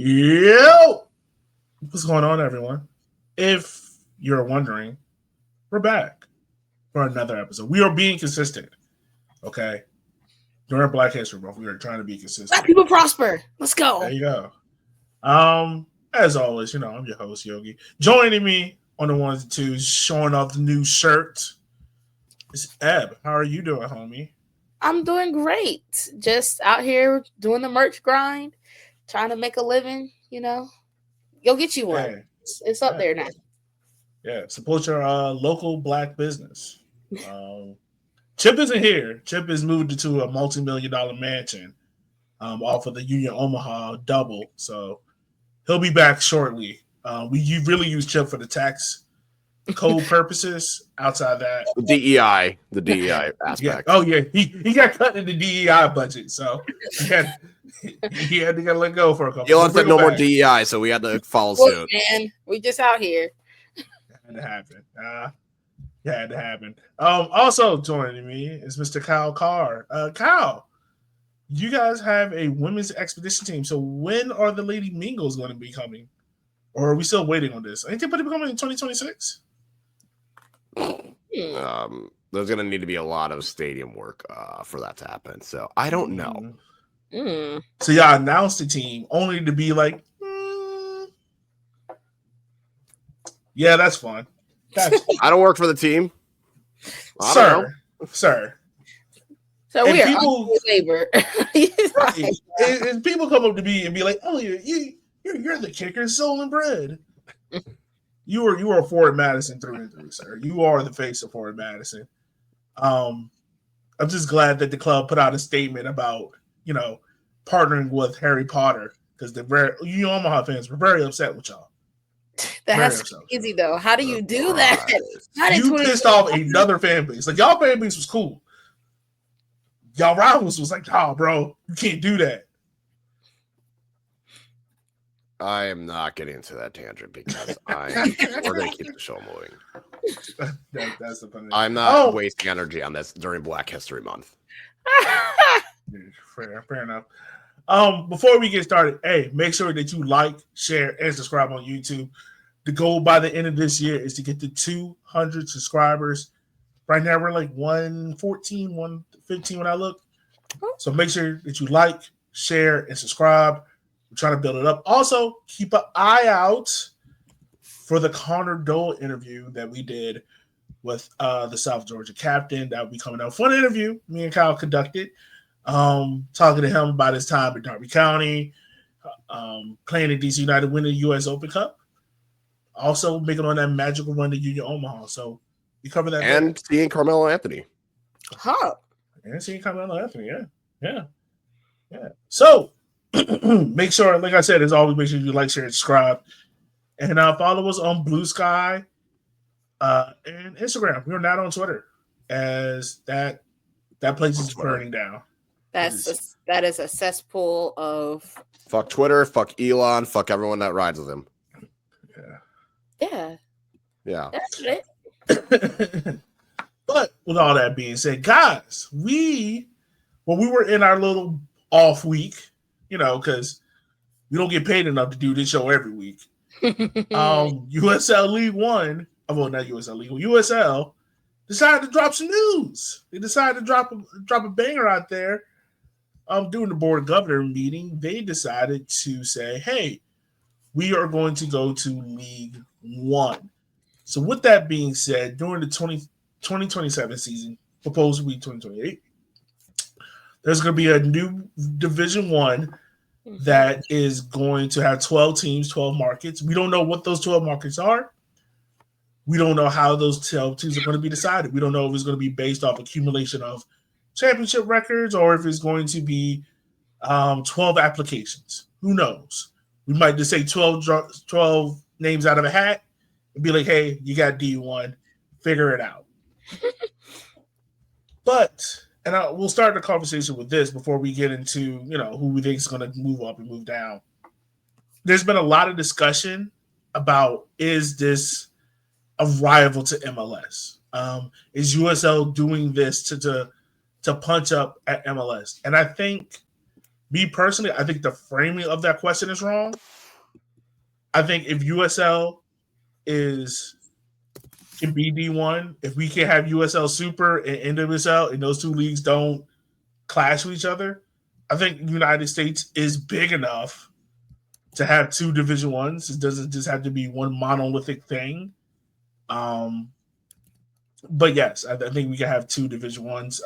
Yo! What's going on, everyone? If you're wondering, we're back for another episode. We are being consistent, okay? During Black History Month, we are trying to be consistent. Let people prosper. Let's go. There you go. As always, I'm your host, Yogi. Joining me on the ones and twos, showing off the new shirt, is Eb. How are you doing, homie? I'm doing great. Just out here doing the merch grind, trying to make a living, Go get you one. Hey. It's up there now. Yeah, support your local Black business. Chip isn't here. Chip has moved into a multi-million-dollar mansion off of the Union Omaha double, so he'll be back shortly. We really use Chip for the tax code purposes. Outside that, the DEI aspect. Yeah. Oh yeah, he got cut in the DEI budget, so he had to let go for a couple. You'll have no more DEI, so we had to follow suit. Man, we just out here. Had to happen. Had to happen. Also joining me is Mr. Kyle Carr. Kyle, you guys have a women's expedition team. So when are the Lady Mingles going to be coming? Or are we still waiting on this? Ain't they going to be coming in 2026? There's going to need to be a lot of stadium work for that to happen. So I don't know. So y'all announced the team only to be like, yeah, that's fun. I don't work for the team. Sir. So we are labor. Right. And people come up to me and be like, "Oh, you're the kicker, soul and bread." You are Forward Madison through and through, sir. You are the face of Forward Madison. I'm just glad that the club put out a statement about partnering with Harry Potter because the Omaha fans were very upset with y'all. That's easy though. How do you do that? You pissed off another fan base. Like y'all fan base was cool. Y'all rivals was like, "Oh, bro, you can't do that." I am not getting into that tangent because we're going to keep the show moving. That's the funny. I'm not wasting energy on this during Black History Month. Fair enough. Before we get started, hey, make sure that you like, share, and subscribe on YouTube. The goal by the end of this year is to get to 200 subscribers. Right now, we're like 114, 115 when I look. So make sure that you like, share, and subscribe. We're trying to build it up. Also, keep an eye out for the Connor Dole interview that we did with the South Georgia captain. That will be coming out. Fun interview. Me and Kyle conducted. Talking to him about his time in Darby County, playing at DC United, winning the U.S. Open Cup. Also making on that magical run to Union Omaha. So we cover that. And seeing Carmelo Anthony. And seeing Carmelo Anthony, yeah. So make sure, like I said, as always, make sure you like, share, and subscribe. And follow us on Blue Sky and Instagram. We're not on Twitter, as that place is burning down. That is a cesspool of fuck Twitter, fuck Elon, fuck everyone that rides with him. Yeah. That's it. But with all that being said, guys, we were in our little off week, because we don't get paid enough to do this show every week. USL League One, well, not USL League, USL decided to drop some news. They decided to drop a banger out there. During the board of governor meeting, they decided to say, "Hey, we are going to go to League One." So, with that being said, during the 2027 season, proposed to be 2028, there's going to be a new Division One that is going to have 12 teams, 12 markets. We don't know what those 12 markets are. We don't know how those 12 teams are going to be decided. We don't know if it's going to be based off accumulation of championship records or if it's going to be 12 applications. Who knows? We might just say 12 names out of a hat and be like, "Hey, you got D1. Figure it out." We'll start the conversation with this before we get into, who we think is going to move up and move down. There's been a lot of discussion about, is this a rival to MLS? Is USL doing this to punch up at MLS? And I think Me personally, I think the framing of that question is wrong. I think if USL can be D1, if we can have USL Super and NWSL and those two leagues don't clash with each other, I think United States is big enough to have two Division Ones. It doesn't just have to be one monolithic thing. But yes, I think we can have two Division Ones.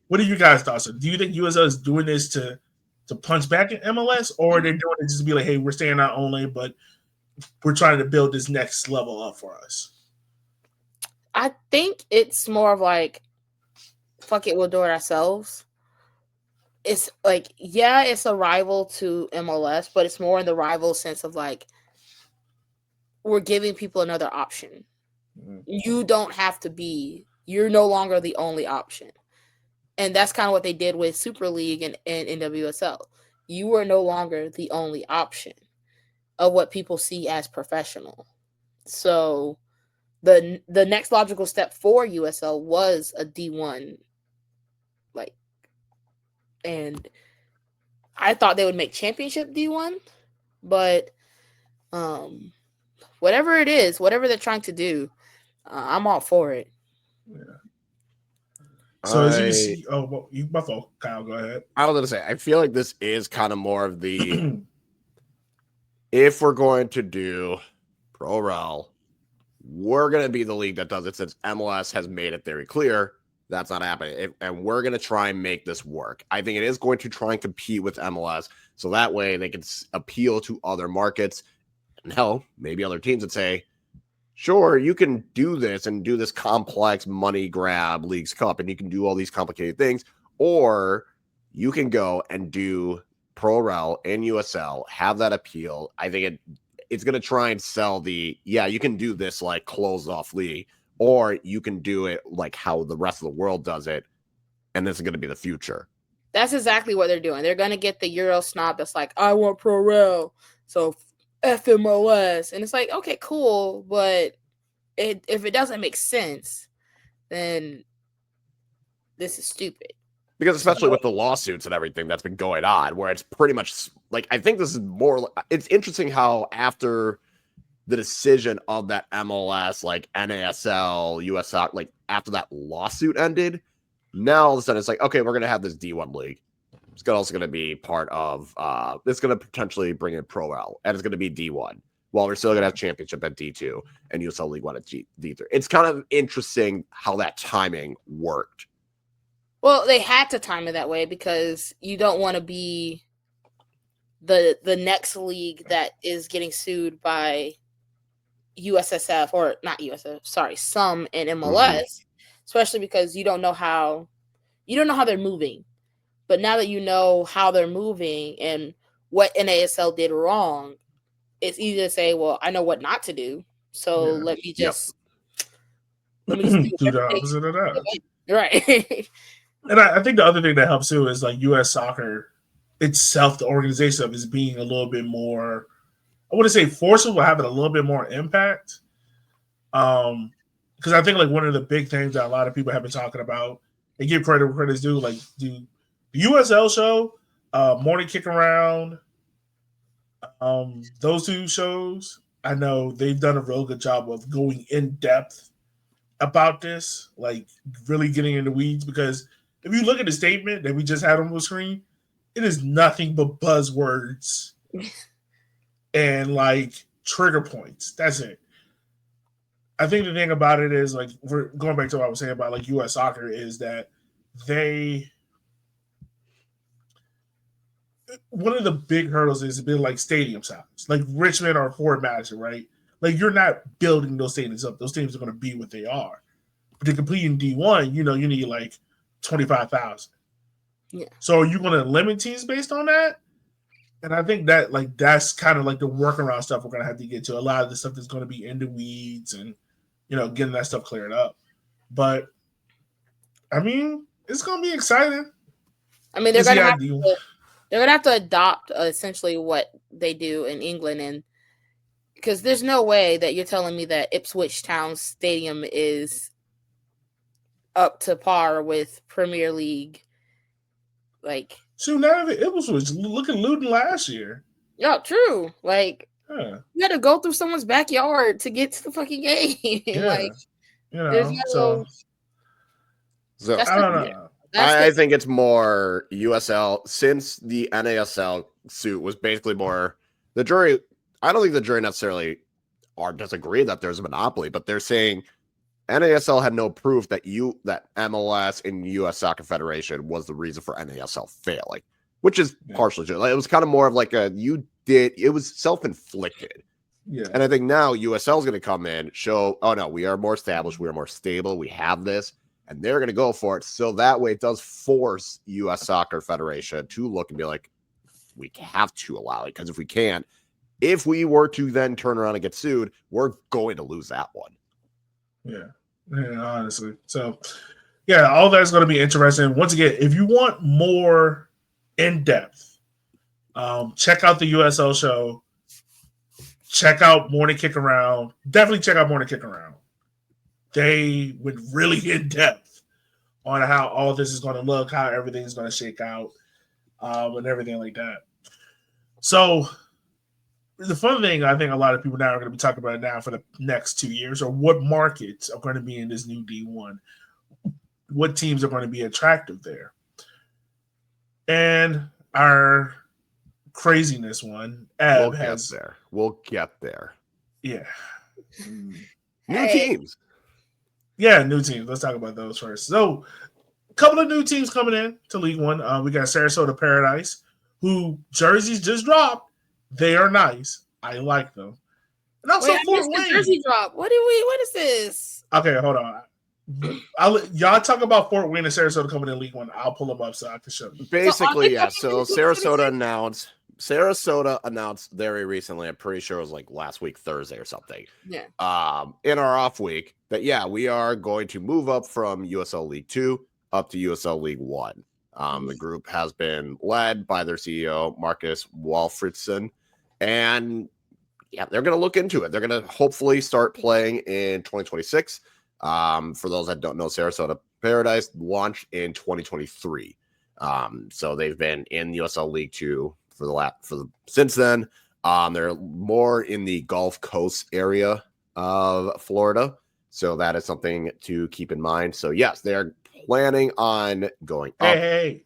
What are you guys' thoughts? Do you think USL is doing this to punch back at MLS, or they're doing it just to be like, hey, we're staying out only, but we're trying to build this next level up for us? I think it's more of like, fuck it, we'll do it ourselves. It's like, yeah, it's a rival to MLS, but it's more in the rival sense of like, we're giving people another option. You don't have to be, you're no longer the only option. And that's kind of what they did with Super League and NWSL. You were no longer the only option of what people see as professional. So the next logical step for USL was a D1, like, and I thought they would make championship D1, but whatever it is, whatever they're trying to do, I'm all for it. Yeah. So as you can see, my fault, Kyle, go ahead. I was going to say, I feel like this is kind of more of the, if we're going to do Pro Rel, we're going to be the league that does it, since MLS has made it very clear that's not happening. And we're going to try and make this work. I think it is going to try and compete with MLS, so that way they can appeal to other markets. And hell, maybe other teams would say, sure, you can do this and do this complex money grab Leagues Cup, and you can do all these complicated things, or you can go and do Pro Rel and USL, have that appeal. I think it's going to try and sell you can do this like closed off league, or you can do it like how the rest of the world does it, and this is going to be the future. That's exactly what they're doing. They're going to get the Euro snob that's like, I want Pro Rel, so FMLS. And it's like, okay, cool, but if it doesn't make sense, then this is stupid. Because especially with the lawsuits and everything that's been going on, where it's pretty much like, I think this is more, it's interesting how after the decision of that MLS, like NASL, USL, like after that lawsuit ended, now all of a sudden it's like, okay, we're going to have this D1 league. It's also going to be part of, it's going to potentially bring in Pro Rel, and it's going to be D1. While we're still going to have championship at D2 and USL League 1 at D3. It's kind of interesting how that timing worked. Well, they had to time it that way because you don't want to be the next league that is getting sued by USSF, or not USSF, sorry, some in MLS, especially because you don't know how they're moving. But now that you know how they're moving and what NASL did wrong, it's easy to say, well, I know what not to do, so let me just do the opposite of that. Right. And I think the other thing that helps too is like U.S. soccer itself, the organization of, is being a little bit more, I wouldn't say forceful, but having a little bit more impact. Because I think like one of the big things that a lot of people have been talking about, and give credit where credit's due, like the USL show, Morning Kick Around, those two shows, I know they've done a real good job of going in depth about this, like really getting in the weeds. Because if you look at the statement that we just had on the screen, it is nothing but buzzwords and like trigger points. That's it. I think the thing about it is, like, we're going back to what I was saying about like U.S. soccer, is that one of the big hurdles is been like stadium size, like Richmond or Fort Madison, right? Like, you're not building those stadiums up. Those stadiums are going to be what they are. But to compete in D1, you need like 25,000. Yeah. So are you going to limit teams based on that? And I think that like that's kind of like the workaround stuff we're going to have to get to. A lot of the stuff that's going to be in the weeds and getting that stuff cleared up. But I mean, it's going to be exciting. I mean, they're going to have to adopt essentially what they do in England, and because there's no way that you're telling me that Ipswich Town Stadium is up to par with Premier League like Soon none of it was looking looting last year. Yeah, true. Like Yeah. you had to go through someone's backyard to get to the fucking game. Yeah. Like You there's know, no. So That's I don't the, know. I think it's more USL since the NASL suit was basically more the jury. I don't think the jury necessarily are disagree that there's a monopoly, but they're saying NASL had no proof that MLS and US Soccer Federation was the reason for NASL failing, which is partially true. Like, it was kind of more of like it was self-inflicted. Yeah. And I think now USL is going to come in, show, oh no, we are more established, we are more stable, we have this, and they're going to go for it. So that way it does force US Soccer Federation to look and be like, we have to allow it, because if we can't, if we were to then turn around and get sued, we're going to lose that one. Yeah, honestly. So, yeah, all that's going to be interesting. Once again, if you want more in depth, check out the USL show. Check out Morning Kick Around. Definitely check out Morning Kick Around. They went really in depth on how all this is going to look, how everything's going to shake out, and everything like that. So, the fun thing, I think a lot of people now are going to be talking about it now for the next 2 years, or what markets are going to be in this new D1. What teams are going to be attractive there. And our craziness one, Eb We'll get there. Yeah. New teams. Yeah, new teams. Let's talk about those first. So, a couple of new teams coming in to League One. We got Sarasota Paradise, who jerseys just dropped. They are nice. I like them. And also Fort Wayne. Jersey drop. What is this? Okay, hold on. Y'all talk about Fort Wayne and Sarasota coming in League One. I'll pull them up so I can show you. Basically, yeah. So Sarasota announced very recently, I'm pretty sure it was like last week, Thursday or something. Yeah. In our off week, that we are going to move up from USL League 2 up to USL League 1. The group has been led by their CEO, Marcus Walfridson. And yeah, they're going to look into it. They're going to hopefully start playing in 2026. For those that don't know, Sarasota Paradise launched in 2023. So they've been in USL League 2 since then. They're more in the Gulf Coast area of Florida. So that is something to keep in mind. So yes, they're planning on going up. Hey,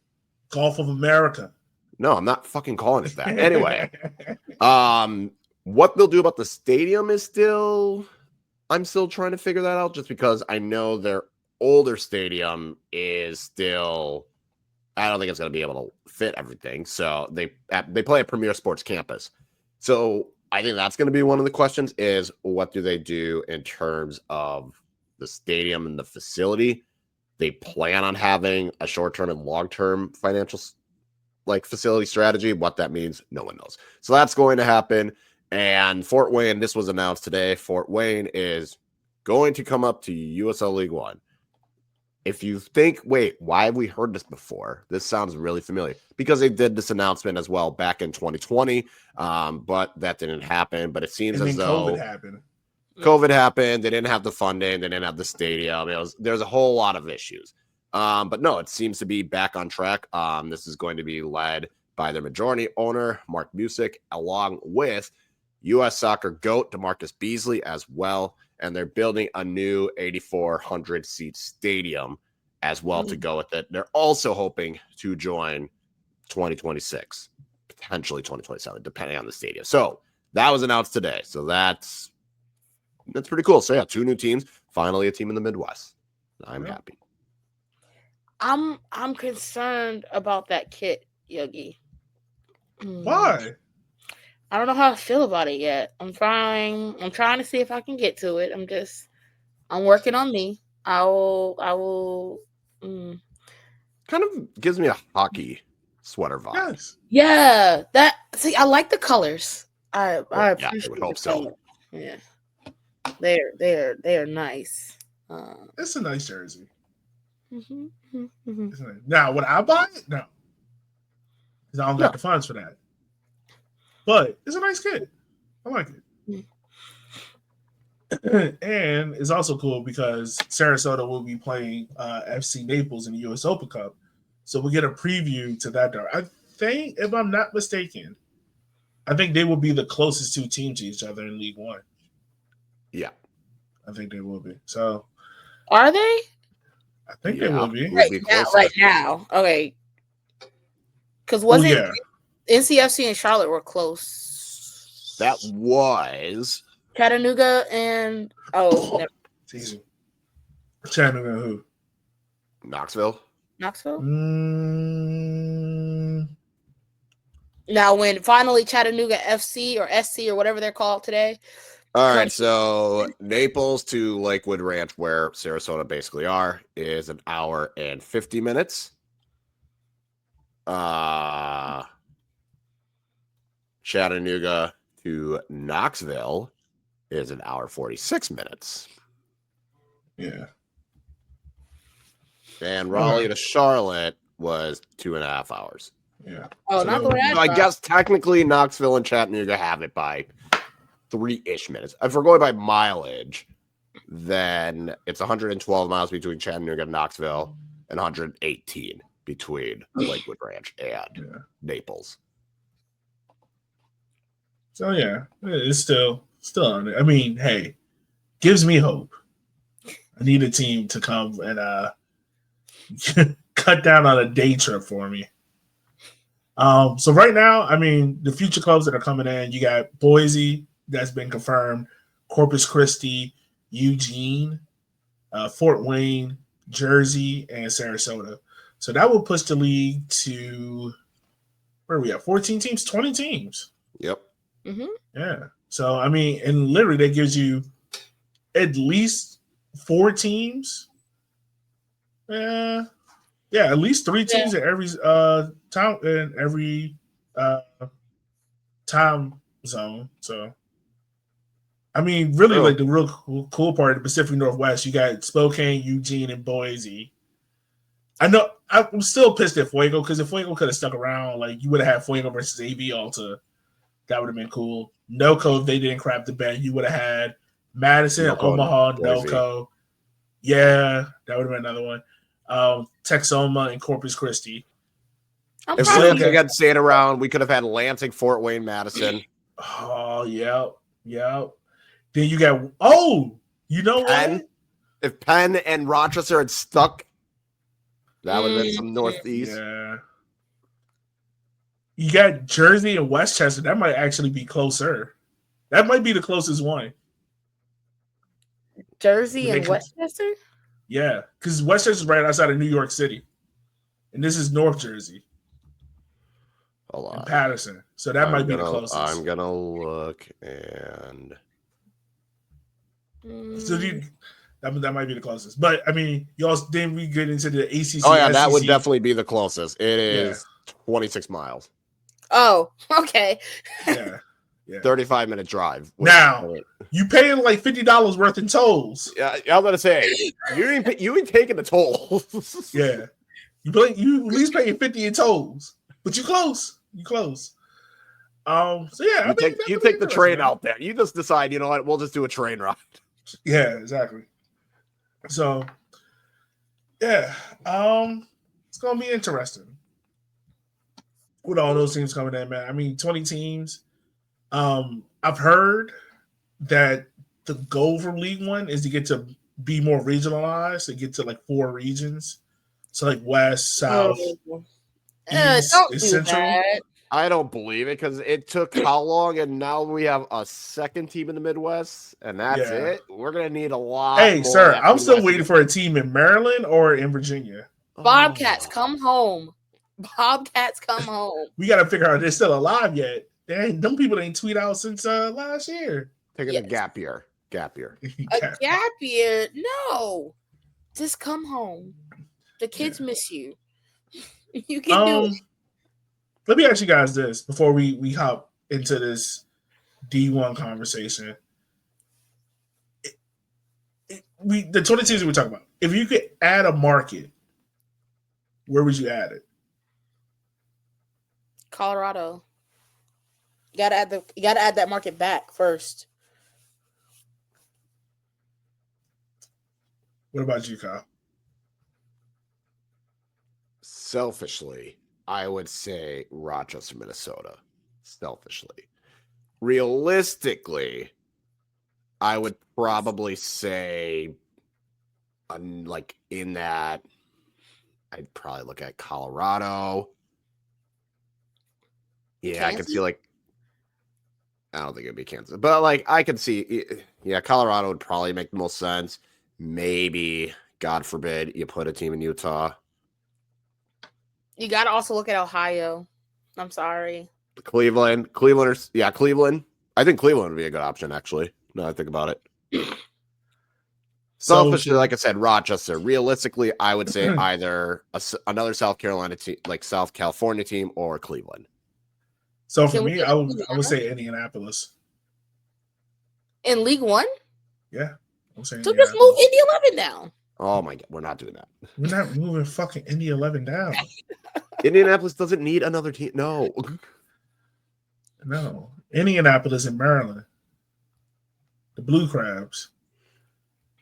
Gulf of America. No, I'm not fucking calling it that. Anyway, what they'll do about the stadium is I'm still trying to figure that out, just because I know their older stadium is still, I don't think it's going to be able to fit everything. So they play at Premier Sports Campus. So I think that's going to be one of the questions is, what do they do in terms of the stadium and the facility? They plan on having a short-term and long-term financial facility strategy. What that means, no one knows. So that's going to happen. And Fort Wayne, this was announced today. Fort Wayne is going to come up to USL League 1. If you think, wait, why have we heard this before? This sounds really familiar, because they did this announcement as well back in 2020, but that didn't happen. But it seems as though COVID happened. They didn't have the funding. They didn't have the stadium. There's a whole lot of issues. But no, it seems to be back on track. This is going to be led by their majority owner, Mark Music, along with U.S. Soccer GOAT DeMarcus Beasley as well. And they're building a new 8,400-seat stadium as well to go with it. They're also hoping to join 2026, potentially 2027, depending on the stadium. So that was announced today. So that's pretty cool. So yeah, 2 new teams, finally a team in the Midwest. I'm happy. I'm concerned about that kit, Yogi. Why? I don't know how to feel about it yet. I'm trying to see if I can get to it. I'm working on me. I will. Kind of gives me a hockey sweater vibe. Yes. Yeah. I like the colors. I appreciate I would hope the so. color. Yeah. They're nice. It's a nice jersey. Mm-hmm, mm-hmm. It's nice. Now, would I buy it? No. Because I don't got the funds for that. But it's a nice kit. I like it. And it's also cool because Sarasota will be playing FC Naples in the US Open Cup. So we get a preview to that. I think, if I'm not mistaken, I think they will be the closest two teams to each other in League One. Yeah. I think they will be. So Are they? I think they will be. Would be closer. Right now. Okay. Because wasn't yeah. NCFC and Charlotte were close? That was Chattanooga and Season. Chattanooga and who? Knoxville. Knoxville. Now, when finally Chattanooga FC or SC or whatever they're called today. All right, so Naples to Lakewood Ranch, where Sarasota basically are, is an hour and 50 minutes. Chattanooga to Knoxville is an hour 46 minutes. Yeah. And Raleigh to Charlotte was 2.5 hours. Yeah. Oh, not the way So I guess technically Knoxville and Chattanooga have it by 3-ish minutes. If we're going by mileage, then it's 112 miles between Chattanooga and Knoxville and 118 between Lakewood Ranch and Naples. So yeah, it's still on it. I mean, hey, gives me hope. I need a team to come and cut down on a day trip for me. So right now, I mean, the future clubs that are coming in, you got Boise, that's been confirmed, Corpus Christi, Eugene, Fort Wayne, Jersey, and Sarasota. So that will push the league to, where are we at? 14 teams, 20 teams. Yep. Mm-hmm. Yeah. So, I mean, and literally that gives you at least 4 teams. Yeah, at least 3 teams in every town, in every time zone. So, I mean, really, like the real cool part of the Pacific Northwest, you got Spokane, Eugene, and Boise. I know I'm still pissed at Fuego, because if Fuego could have stuck around, like you would have had Fuego versus AB Alta. That would have been cool. NoCo, if they didn't crap the bed, you would have had Madison, Omaha, NoCo. Yeah, that would have been another one. Texoma and Corpus Christi. If Lansing had stayed around, we could have had Lansing, Fort Wayne, Madison. Oh, yeah. Then you got, you know what? If Penn and Rochester had stuck, that would have been some Northeast. Yeah. You got Jersey and Westchester. That might actually be closer. That might be the closest one. Jersey and Westchester? Yeah, because Westchester's right outside of New York City. And this is North Jersey. Hold on. And Patterson. So that might be the closest. I'm going to look and... So that might be the closest. But, I mean, then we get into the ACC. Oh, yeah, that would definitely be the closest. It is 26 miles. Oh, okay. Yeah. 35-minute drive. Now, you paying like $50 worth in tolls. Yeah, I was going to say, you ain't taking the toll. Yeah. You at least paying 50 in tolls. But you close. So, yeah. You take the train out there. You just decide, you know what, we'll just do a train ride. Yeah, exactly. So, yeah. It's going to be interesting with all those teams coming in, man. I mean, 20 teams. I've heard that the goal from League One is to get to be more regionalized, to get to like 4 regions. So like West, South, East, don't Central. That. I don't believe it, because it took how long, and now we have a second team in the Midwest, and that's it. We're gonna need a lot. Hey, sir, I'm still waiting for a team in Maryland or in Virginia. Bobcats, come home. Bobcats, come home. We got to figure out if they're still alive yet. Them people ain't tweet out since last year. Taking a gap year. A gap year? No. Just come home. The kids miss you. You can do it. Let me ask you guys this before we hop into this D1 conversation. The 20 teams we're talking about. If you could add a market, where would you add it? Colorado. You gotta add that market back first. What about you, Kyle? Selfishly, I would say Rochester, Minnesota. Selfishly. Realistically, I would probably say, like in that, I'd probably look at Colorado. Yeah, Kansas? I could see like, I don't think it'd be Kansas, but like I could see, yeah, Colorado would probably make the most sense. Maybe, God forbid, you put a team in Utah. You got to also look at Ohio. I'm sorry. Cleveland. I think Cleveland would be a good option, actually. Now that I think about it. Selfishly, like I said, Rochester. Realistically, I would say either another South Carolina team, like South California team, or Cleveland. So for me, I would say Indianapolis. In League One? Yeah. I'm saying So just move Indy 11 down. Oh my God, we're not doing that. We're not moving fucking Indy 11 down. Indianapolis doesn't need another team. No. No. Indianapolis in Maryland. The Blue Crabs.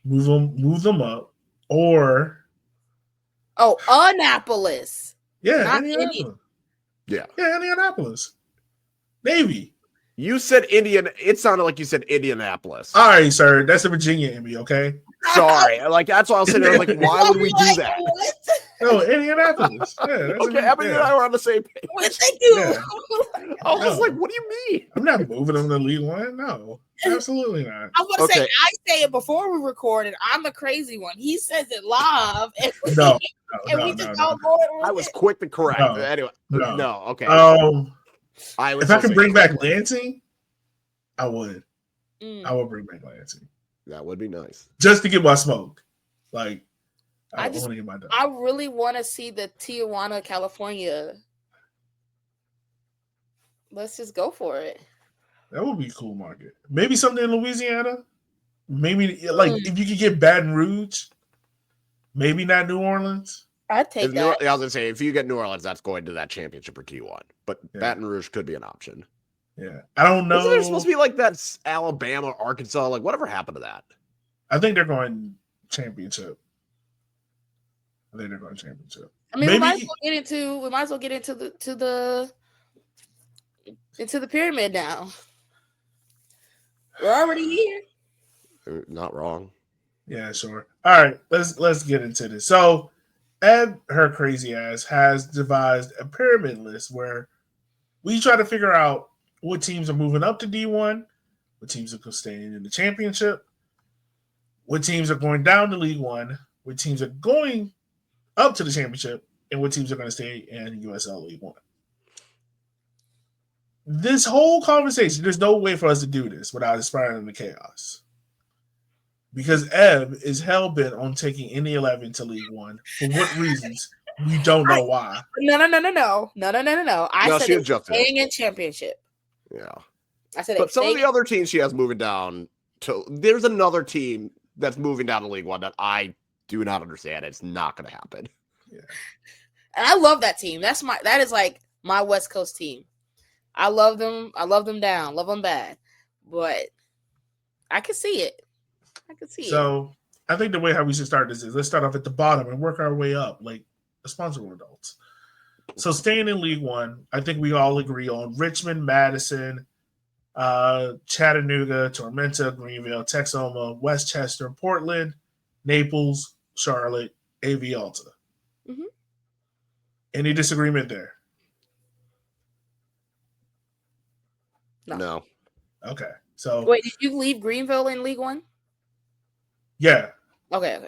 Move them up. Or Annapolis. yeah, Not Indianapolis. Yeah. Yeah, Indianapolis. Navy. You said Indiana. It sounded like you said Indianapolis. All right, sir. That's the Virginia Emmy, okay? Sorry. Like, that's why I was saying, I was like, why would we do that? No, Indianapolis. Yeah, Okay, Ebony and I were on the same page. What they do? Yeah. I was like, what do you mean? I'm not moving them to League One. No, absolutely not. I want to say, I say it before we recorded. I'm the crazy one. He says it live. And we just go forward with I was quick to correct. No, Anyway, no, okay. If I can bring back Lansing, I would. I would bring back Lansing. That would be nice. Just to get my smoke. Like, I want to get my done. I really want to see the Tijuana, California. Let's just go for it. That would be a cool market. Maybe something in Louisiana. Maybe like if you could get Baton Rouge. Maybe not New Orleans. I'd take that. I was gonna say if you get New Orleans, that's going to that championship or T1. But Baton Rouge could be an option. Yeah, I don't know. Wasn't there supposed to be like that Alabama, Arkansas? Like whatever happened to that? I think they're going championship. I mean, we might as well get into the pyramid now. We're already here. Not wrong. Yeah, sure. All right, let's get into this. So, Ed, her crazy ass, has devised a pyramid list where we try to figure out what teams are moving up to D1, what teams are staying in the championship, what teams are going down to League One, what teams are going up to the championship, and what teams are going to stay in USL League One. This whole conversation, there's no way for us to do this without spiraling into chaos. Because Eb is hell-bent on taking Indy 11 to League One. For what reasons? We don't know why. No. I said it's staying in championship. Yeah. I said but some of the other teams she has moving down to, there's another team that's moving down to League One that I do not understand. It's not going to happen. Yeah. And I love that team. That is like my West Coast team. I love them. I love them down. Love them bad. But I can see it. So I think the way how we should start this is let's start off at the bottom and work our way up, like responsible adults. So staying in League One, I think we all agree on Richmond, Madison, Chattanooga, Tormenta, Greenville, Texoma, Westchester, Portland, Naples, Charlotte, AV Alta. Mm-hmm. Any disagreement there? No. Okay. So wait, did you leave Greenville in League One? Yeah. Okay.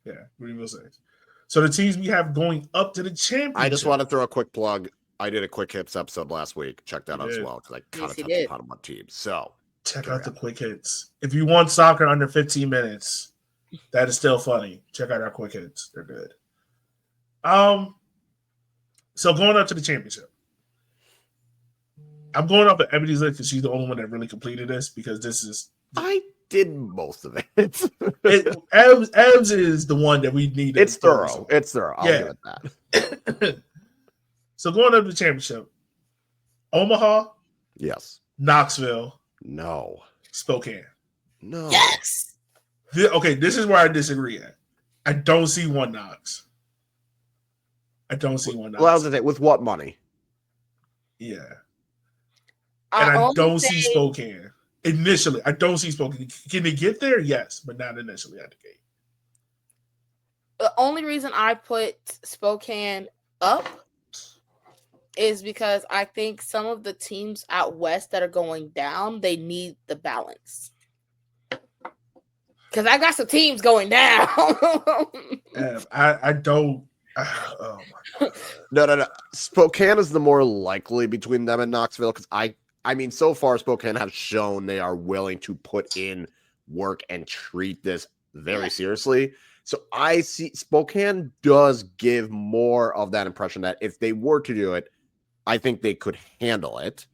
Yeah, Greenville 6. So the teams we have going up to the championship. I just want to throw a quick plug. I did a quick hits episode last week. Check that out as well because I kind of touched upon one team. So check out the quick hits. If you want soccer under 15 minutes, that is still funny. Check out our quick hits. They're good. So going up to the championship. I'm going up at Ebony's list because she's the only one that really completed this because this is. I did most of it. Ebs is the one that we need. It's thorough. It's thorough. I'll give it that. So going up to the championship, Omaha. Yes. Knoxville. No. Spokane. No. Yes. Okay, this is where I disagree at. I don't see one Knox. I don't see one. Well, I was gonna say, with what money? Yeah. And I don't see Spokane. Initially, I don't see Spokane. Can they get there? Yes, but not initially at the gate. The only reason I put Spokane up is because I think some of the teams out west that are going down, they need the balance. Because I got some teams going down. I don't. Oh my God. No. Spokane is the more likely between them and Knoxville because I mean, so far Spokane has shown they are willing to put in work and treat this very seriously. So I see Spokane does give more of that impression that if they were to do it, I think they could handle it.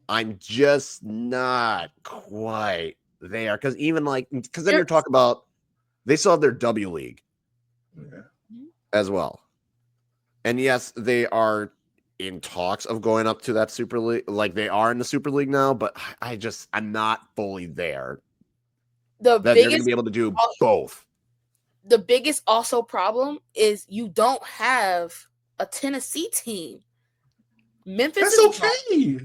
I'm just not quite there because then you're talking about they still have their W League as well. And yes, they are in talks of going up to that Super League. Like they are in the Super League now, but I'm not fully there. They're going to be able to do both. The biggest also problem is you don't have a Tennessee team. Memphis That's okay.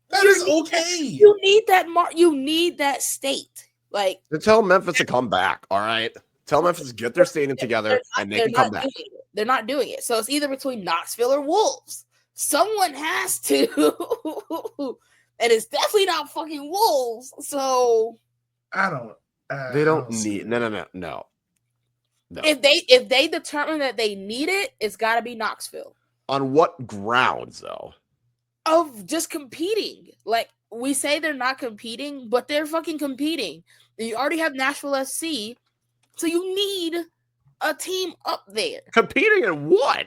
That is okay. You need that you need that state. Like to tell Memphis to come back, all right? Tell Memphis to get their stadium together and they can come back. They're not doing it. So it's either between Knoxville or Wolves. Someone has to. And it's definitely not fucking Wolves. So I don't they don't need no. If they determine that they need it, it's got to be Knoxville. On what grounds, though? Of just competing. Like, we say they're not competing, but they're fucking competing. You already have Nashville SC, so you need a team up there. Competing in what?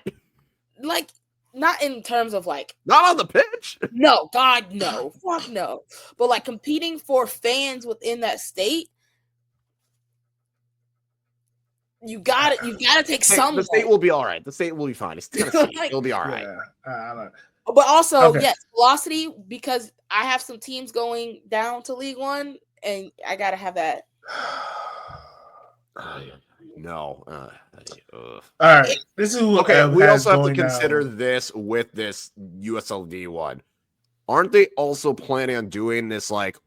Like, not in terms of like... Not on the pitch? No, God, no. Fuck no. But like competing for fans within that state, you gotta take someone. The state will be all right. The state will be fine. It's Tennessee. It'll be all right. Yeah, but also, yes, velocity, because I have some teams going down to League One, and I gotta have that. No. All right. This is okay. We also have to consider this with this USL D1. Aren't they also planning on doing this like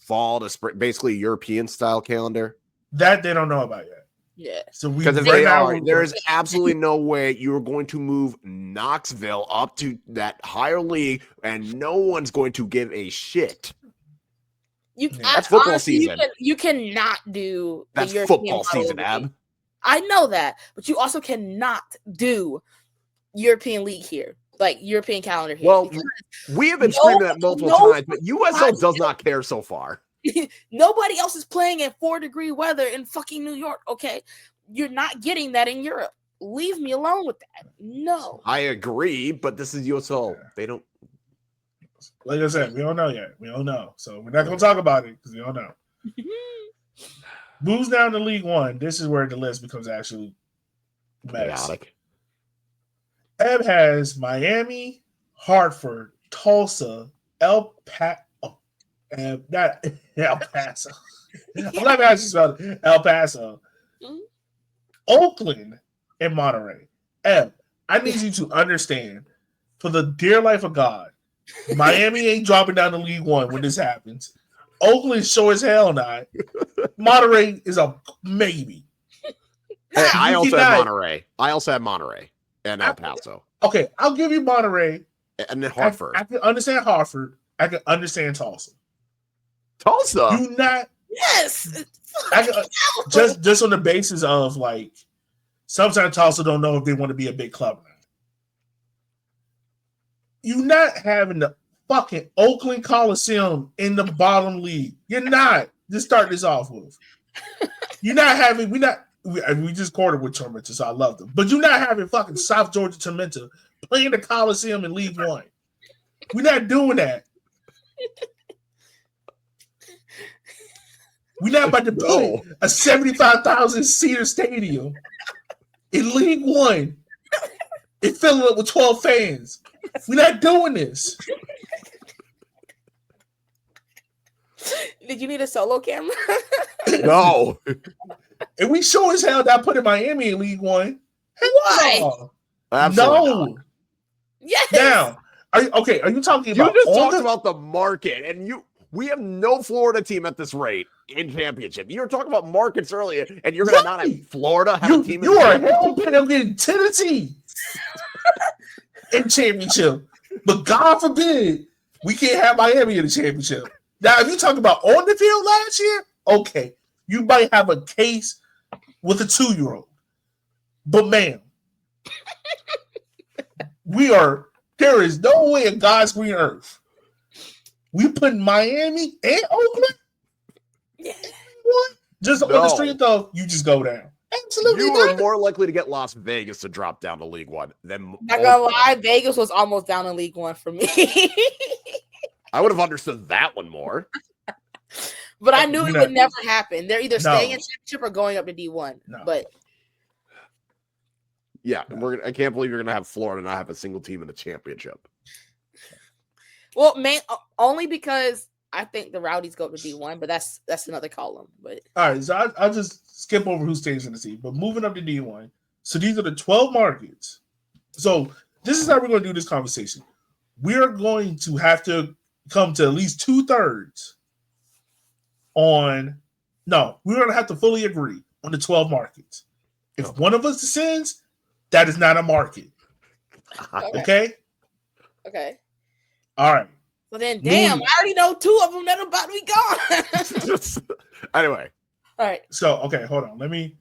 fall to spring, basically European style calendar? That they don't know about yet. Yeah. So because if they are, there's absolutely no way you're going to move Knoxville up to that higher league, and no one's going to give a shit. That's football season. You cannot do that's football season, Ab. I know that, but you also cannot do European League here, like European calendar here. Well, we have been screaming that multiple times, but USL does not care so far. Nobody else is playing in 4-degree weather in fucking New York. Okay, you're not getting that in Europe. Leave me alone with that. No, I agree, but this is USL. They don't. Like I said, we don't know yet. We don't know, so we're not going to talk about it because we don't know. Moves down to League One. This is where the list becomes actually chaotic. Eb has Miami, Hartford, Tulsa, not El Paso. I'm not actually spelled it. El Paso, Oakland, and Monterey. Eb, I need you to understand, for the dear life of God, Miami ain't dropping down to League One when this happens. Oakland sure as hell not. Monterey is a maybe. Hey, I also have Monterey and El Paso. Okay, I'll give you Monterey. And then Hartford. I can understand Hartford. I can understand Tulsa. You not? Yes. Just on the basis of like, sometimes Tulsa don't know if they want to be a big club. You not having the fucking Oakland Coliseum in the bottom league. You're not. Just start this off with. You're not having. We just quartered with Tormenta, so I love them. But you're not having fucking South Georgia Tormenta playing the Coliseum in League One. We're not doing that. We're not about to put a 75,000 seater stadium in League One and fill it up with 12 fans. We're not doing this. Did you need a solo camera? No. And we sure as hell not putting Miami in League One. Why? No. Absolutely not. No. Yes. Now, are you talking You about just all talked the about the market, and we have no Florida team at this rate in championship. You were talking about markets earlier, and you're gonna not have Right. Florida have a team in you are championship? hell bent on getting Tennessee in championship. But God forbid we can't have Miami in the championship. Now, if you talk about on the field last year, okay, you might have a case with a 2-year-old. But man, there is no way in God's green earth we put Miami and Oakland just on the strength of you just go down. Absolutely You not. are more likely to get Las Vegas to drop down to League One than. Not gonna lie, Vegas was almost down in League One for me. I would have understood that one more. But I knew it would never happen. They're either staying in championship or going up to D1. No. But yeah, I can't believe you're gonna have Florida not have a single team in the championship. Well, only because I think the Rowdies go up to D1, but that's another column. But all right, so I'll just skip over who stays in the team. But moving up to D1, so these are the 12 markets. So this is how we're going to do this conversation. We're going to have to come to at least 2/3 on. No, we're going to have to fully agree on the 12 markets. If one of us descends, that is not a market. Okay. Okay. All right. Well then, damn, I already know 2 of them that are about to be gone. Anyway. All right. So, okay, hold on. Let me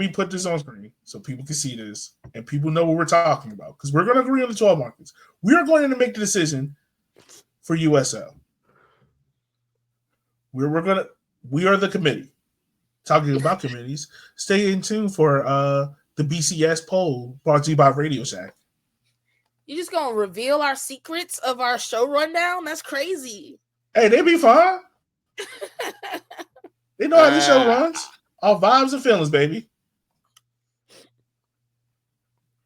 put this on screen so people can see this and people know what we're talking about, because we're going to agree on the 12 markets. We are going to make the decision for USL. We are the committee. Talking about committees, stay in tune for the BCS poll brought to you by Radio Shack. You just gonna reveal our secrets of our show rundown? That's crazy. Hey, they be fine. They know how this show runs. All vibes and feelings, baby.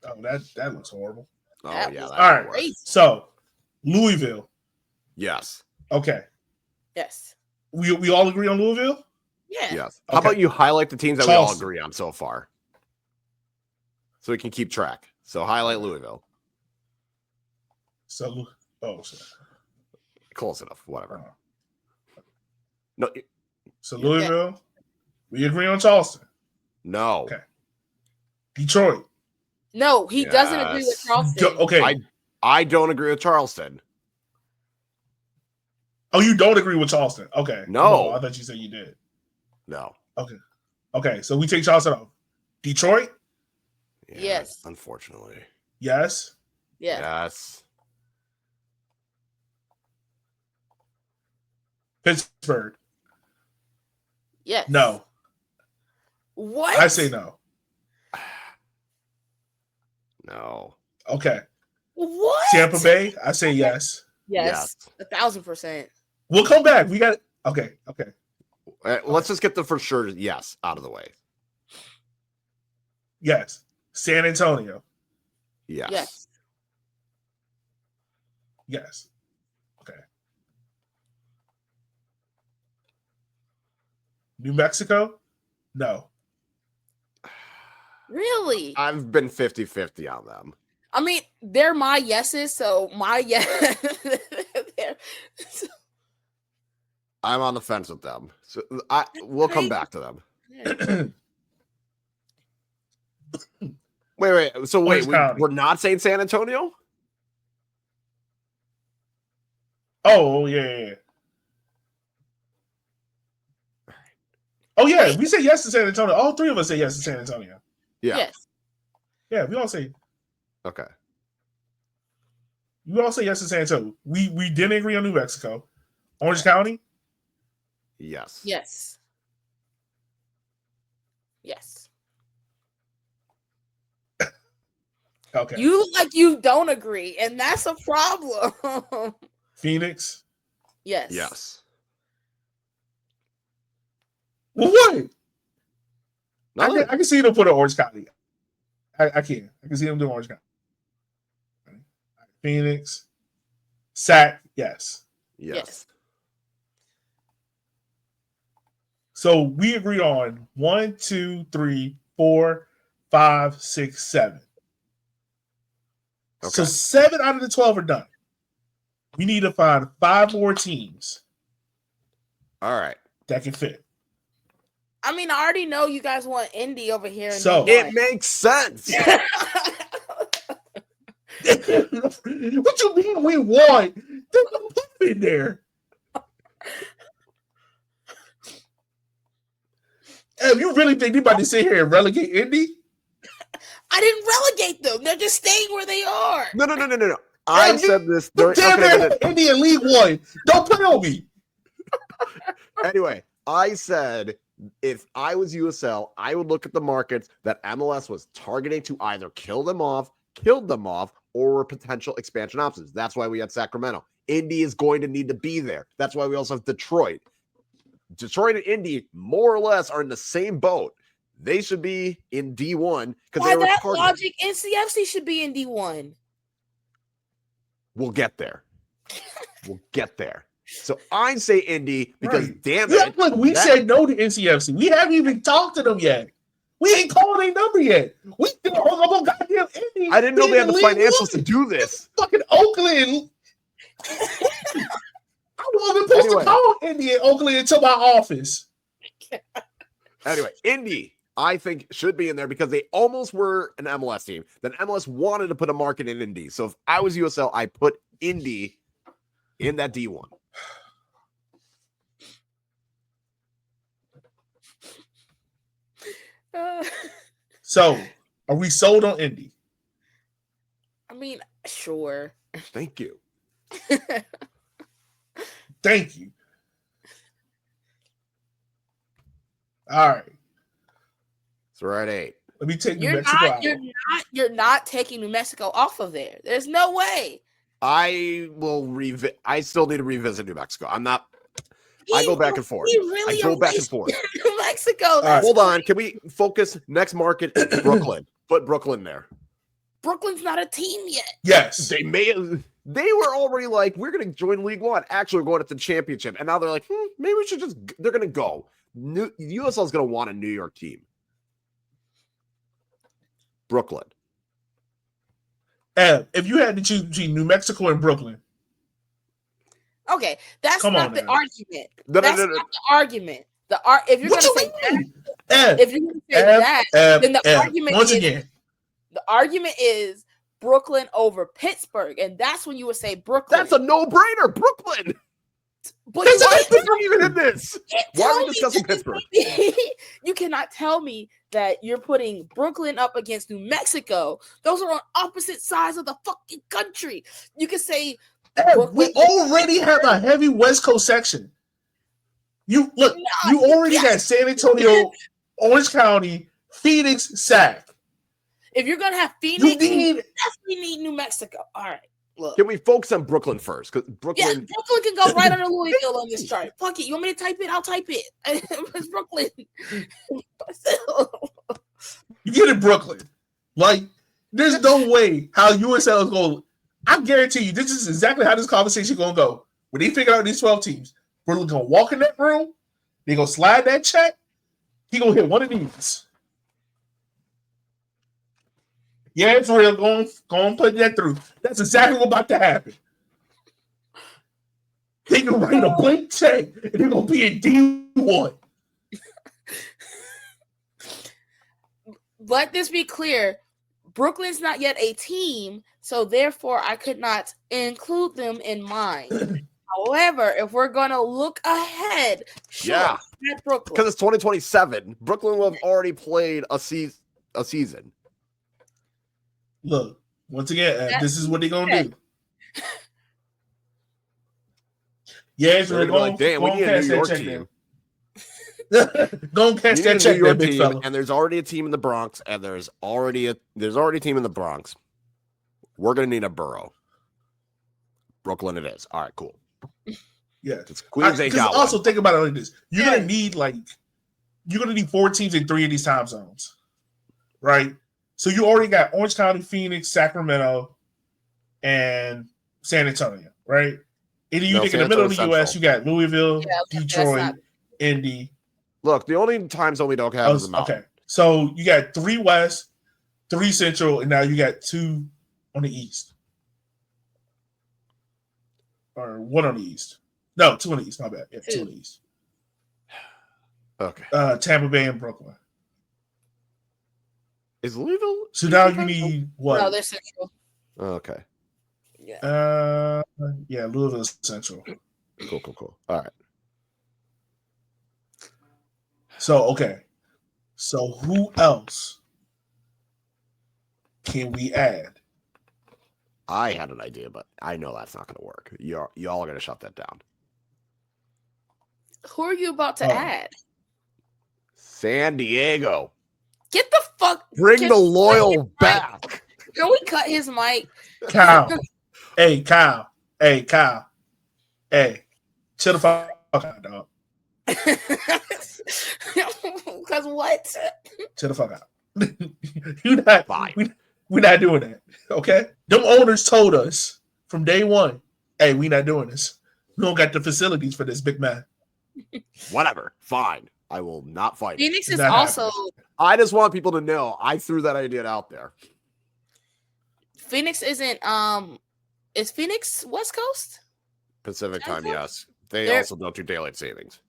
Oh, that looks horrible. Oh, yeah. All right. Crazy. So, Louisville. Yes. Okay. Yes. We all agree on Louisville? Yeah. Yes. How about you highlight the teams that we all agree on so far? So we can keep track. So highlight Louisville. So, close enough. Whatever. No. So Louisville, we agree on Charleston. No. Okay. Detroit. No, he doesn't agree with Charleston. Okay. I don't agree with Charleston. Oh, you don't agree with Charleston? Okay. No. I thought you said you did. No. Okay. Okay. So we take Charleston off. Detroit? Yeah, yes. Unfortunately. Yes. Yeah. Yes. Pittsburgh? Yes. No. What? I say no. No. Okay. What? Tampa Bay? I say yes. Yes. 1,000%. We'll come back. We got it. Okay. Let's just get the for sure yes out of the way. Yes. San Antonio? Yes. Yes. Okay. New Mexico? No. Really? I've been 50-50 on them. I mean, they're my yeses, so my yes. I'm on the fence with them. So we'll come back to them. Wait. So wait, we're not saying San Antonio? Oh, yeah. Oh, yeah. We say yes to San Antonio. All 3 of us say yes to San Antonio. Yeah. Yes. Yeah, we all say. Okay. We all say yes to San Antonio. We didn't agree on New Mexico. Orange County? Yes. Yes. Yes. Okay. You look like you don't agree, and that's a problem. Phoenix? Yes. Yes. Well, what? No. I can see them put an Orange County. I can. I can see them doing Orange County. Phoenix. Sac, yes. Yes. So we agree on 1, 2, 3, 4, 5, 6, 7. So 7 out of the 12 are done. We need to find 5 more teams. All right. That can fit. I mean, I already know you guys want Indy over here. So it makes sense. What you mean we won? There's no pop in there. Hey, you really think they about to sit here and relegate Indy? I didn't relegate them. They're just staying where they are. No. I said this during Indy in League One. Don't play on me. Anyway, I said if I was USL, I would look at the markets that MLS was targeting to either killed them off, or were potential expansion options. That's why we had Sacramento. Indy is going to need to be there. That's why we also have Detroit. Detroit and Indy, more or less, are in the same boat. They should be in D1 because by they were that targeted. logic, NCFC should be in D1. We'll get there. So I say Indy because damn it. Look, we said no to NCFC. We haven't even talked to them yet. We ain't called their number yet. We still hung up on goddamn Indy. I didn't know they had the financials to do this. Fucking Oakland. I wasn't supposed to call Indy and Oakland until my office. Anyway, Indy, I think, should be in there because they almost were an MLS team. Then MLS wanted to put a market in Indy. So if I was USL, I put Indy in that D1. So, are we sold on Indy? I mean, sure. Thank you. Thank you. All right. So we're at 8. Let me take New Mexico out. You're not taking New Mexico off of there. There's no way. I will I still need to revisit New Mexico. I'm not. I go back and forth. Really I go back and forth. New Mexico. Hold on. Can we focus? Next market, Brooklyn. Put Brooklyn there. Brooklyn's not a team yet. Yes. They were already like, we're going to join League One. Actually, we're going to the championship. And now they're like, maybe we should just, they're going to go. USL is going to want a New York team. Brooklyn. If you had to choose between New Mexico and Brooklyn. Okay, that's not the argument. That's not the argument. If you're going to say that, then the argument once is, again, the argument is Brooklyn over Pittsburgh, and that's when you would say Brooklyn. That's a no-brainer, Brooklyn. But why is Pittsburgh even in this? Why are we discussing Pittsburgh? You cannot tell me that you're putting Brooklyn up against New Mexico. Those are on opposite sides of the fucking country. You can say we already have a heavy West Coast section. You already got San Antonio, Orange County, Phoenix, Sac. If you're gonna have Phoenix, you definitely need New Mexico. All right. Look. Can we focus on Brooklyn first? Because Brooklyn can go right under Louisville on this chart. Fuck it. You want me to type it? I'll type it. It's Brooklyn. You get it, Brooklyn. Like, there's no way how USL is going. I guarantee you, this is exactly how this conversation is going to go. When they figure out these 12 teams, we're going to walk in that room. They're going to slide that check. He going to hit one of these. Yeah, it's real. Go on, put that through. That's exactly what's about to happen. They can write a blank check, and they're going to be in D1. Let this be clear. Brooklyn's not yet a team, so therefore I could not include them in mine. However, if we're going to look ahead, yeah, Brooklyn. Because it's 2027. Brooklyn will have already played a season. Look, once again, this is what they're going to do. Yeah, it's really like, damn, we need a New York team. Go and catch that check, there, big fella. And there's already a team in the Bronx, and there's already a team in the Bronx. We're gonna need a borough. Brooklyn, it is. All right, cool. Yeah, Queens ain't got also one. Think about it like this: you're gonna need 4 teams in 3 of these time zones, right? So you already got Orange County, Phoenix, Sacramento, and San Antonio, right? And you think in the middle of the U.S., you got Louisville, Detroit, Indy. Look, the only time zone we don't have is the Mountain. Okay, so you got 3 West, 3 Central, and now you got 2 on the East. or one on the East. No, two on the East. My bad. Yeah, two on the East. Okay. Tampa Bay and Brooklyn. Is Louisville? So now you need what? No, they're Central. Okay. Yeah. Yeah, Louisville Central. Cool. All right. So okay. So who else can we add? I had an idea, but I know that's not going to work. Y'all are going to shut that down. Who are you about to add? San Diego. Get the fuck. Bring the loyal back. Can we cut his mic? Kyle. Hey, Kyle. Hey, chill the fuck out, dog. Because what? Chill the fuck out. You're not fine. We're not doing that. Okay? Them owners told us from day one, hey, we not doing this. We don't got the facilities for this, big man. Whatever. Fine. I will not fight. Phoenix is also. I just want people to know I threw that idea out there. Phoenix isn't. Is Phoenix West Coast? Pacific time, yes. They also don't do daylight savings.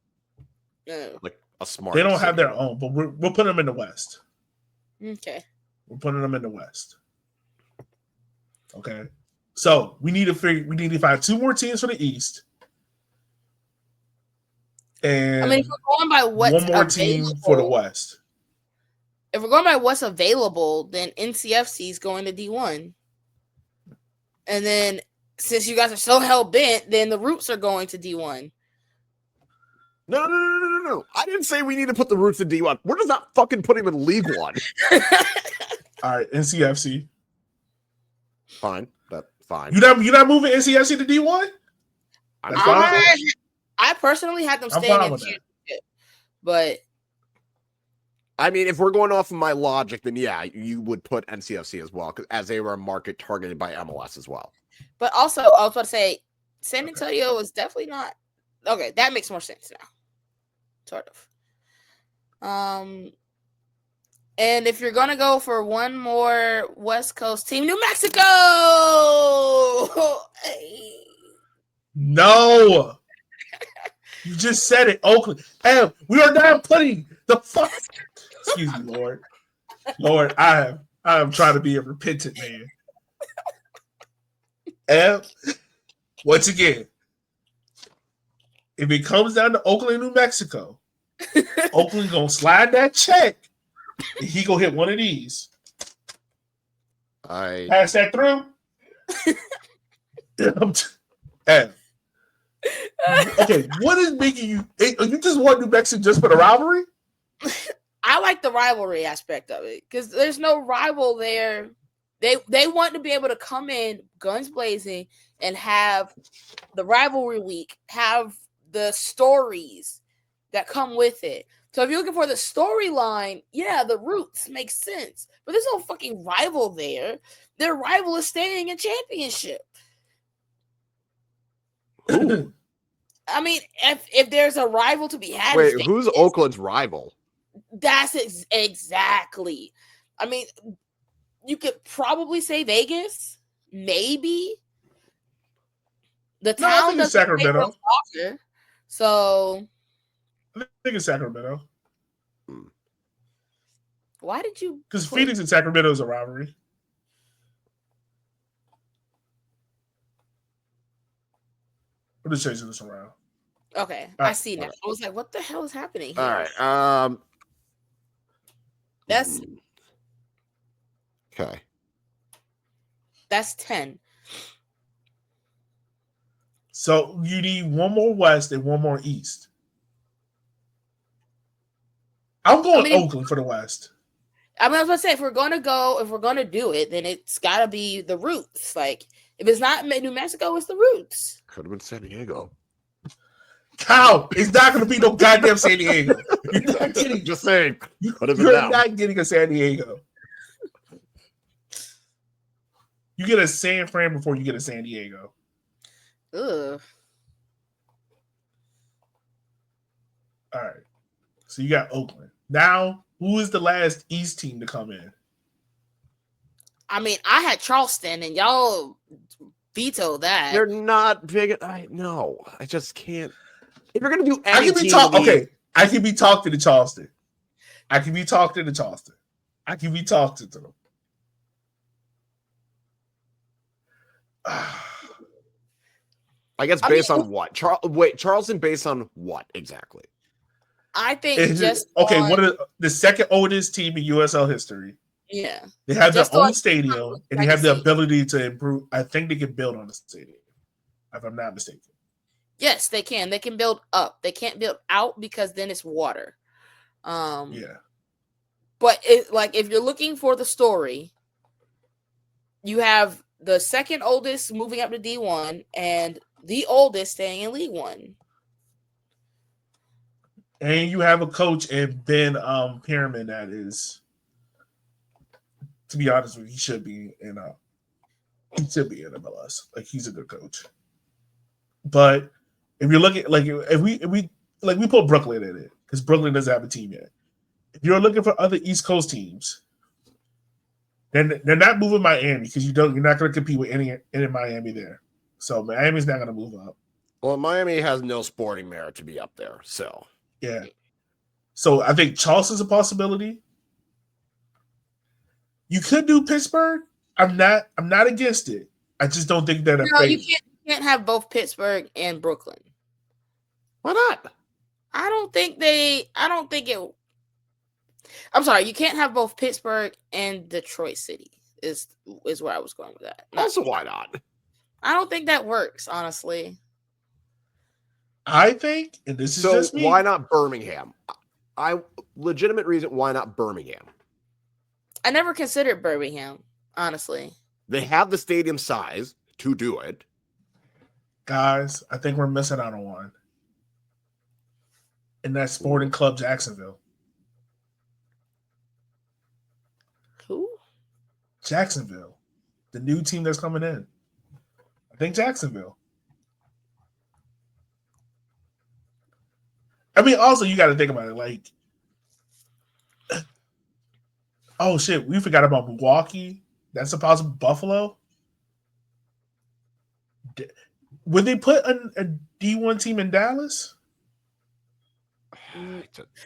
Like a smart. They don't have their own, but we're putting them in the West. Okay. We're putting them in the West. Okay. So we need to find two more teams for the East. And I mean, if we're going by what's one more team for the West. If we're going by what's available, then NCFC is going to D1. And then since you guys are so hell bent, then the Roots are going to D1. No. I didn't say we need to put the Roots in D1. We're just not fucking putting them in League One. All right, NCFC. Fine. That's fine. You're not moving NCFC to D1? I personally had them staying in championship, but I mean, if we're going off of my logic, then yeah, you would put NCFC as well, as they were a market targeted by MLS as well. But also, I was about to say, San Antonio is definitely not okay. That makes more sense now, sort of. And if you're gonna go for one more West Coast team, New Mexico. No. You just said it, Oakland. Hey, we are not putting the fuck. Excuse me, Lord. Lord, I am trying to be a repentant man. And once again, if it comes down to Oakland, New Mexico, Oakland gonna slide that check, and he gonna hit one of these. Pass that through. Okay, what is making you? You just want New Mexico just for the rivalry? I like the rivalry aspect of it because there's no rival there. They want to be able to come in guns blazing and have the rivalry week, have the stories that come with it. So if you're looking for the storyline, yeah, the Roots make sense, but there's no fucking rival there. Their rival is staying in championship. I mean, if there's a rival to be had, wait, who's Oakland's rival? That's exactly. I mean, you could probably say Vegas, maybe. The town doesn't Sacramento. Soccer, so I think it's Sacramento. Why did you? Because Phoenix and Sacramento is a rivalry. I'm just changing this around. Okay, I see now. I was like, "What the hell is happening here?" All right. That's okay. That's 10. So you need one more West and one more East. I'm going Oakland for the West. I mean, I was gonna say if we're gonna do it, then it's gotta be the Roots. Like if it's not New Mexico, it's the Roots. Could have been San Diego. Cow, it's not going to be no goddamn San Diego. You're not getting. Just saying. You're not getting a San Diego. You get a San Fran before you get a San Diego. Ugh. All right. So you got Oakland. Now, who is the last East team to come in? I mean, I had Charleston, and y'all veto that. They're not big. I just can't. If you're gonna do I any can be team, talked. Okay, I can be talked into Charleston. I can be talked into Charleston. I can be talked into them. I guess based on what? Charleston based on what exactly? I think just okay. on, What is the second oldest team in USL history? Yeah, they have their just own on stadium and they have the ability to improve. I think they can build on the stadium, if I'm not mistaken. Yes, they can. They can build up. They can't build out because then it's water. Yeah. But if you're looking for the story, you have the second oldest moving up to D1 and the oldest staying in League One. And you have a coach in Ben Pierman that is, to be honest with you, he should be in MLS. Like, he's a good coach. But if you're looking, like, if we put Brooklyn in it, because Brooklyn doesn't have a team yet. If you're looking for other East Coast teams, then they're not moving Miami because you're not going to compete with any in Miami there. So Miami's not going to move up. Well, Miami has no sporting merit to be up there, so yeah. So I think Charleston's a possibility. You could do Pittsburgh. I'm not against it. I just don't think that. No, you can't have both Pittsburgh and Brooklyn. Why not? I don't think it. I'm sorry, you can't have both Pittsburgh and Detroit City. Is where I was going with that. Also, why not? I don't think that works, honestly. I think, and this is just me. Why not Birmingham? Legitimate reason why not Birmingham? I never considered Birmingham, honestly. They have the stadium size to do it. Guys, I think we're missing out on one. And that's Sporting Club Jacksonville. Who? Jacksonville. The new team that's coming in. I think Jacksonville. I mean, also, you got to think about it. Like, oh, shit, we forgot about Milwaukee. That's a possible. Buffalo. Would they put a D1 team in Dallas?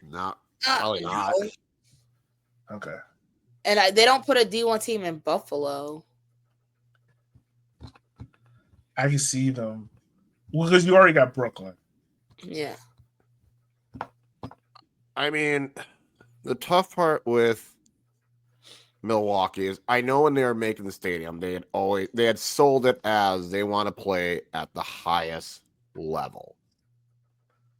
Not probably not. Okay. And they don't put a D1 team in Buffalo. I can see them. Well, because you already got Brooklyn. Yeah. I mean, the tough part with Milwaukee is I know when they were making the stadium, they had sold it as they want to play at the highest level.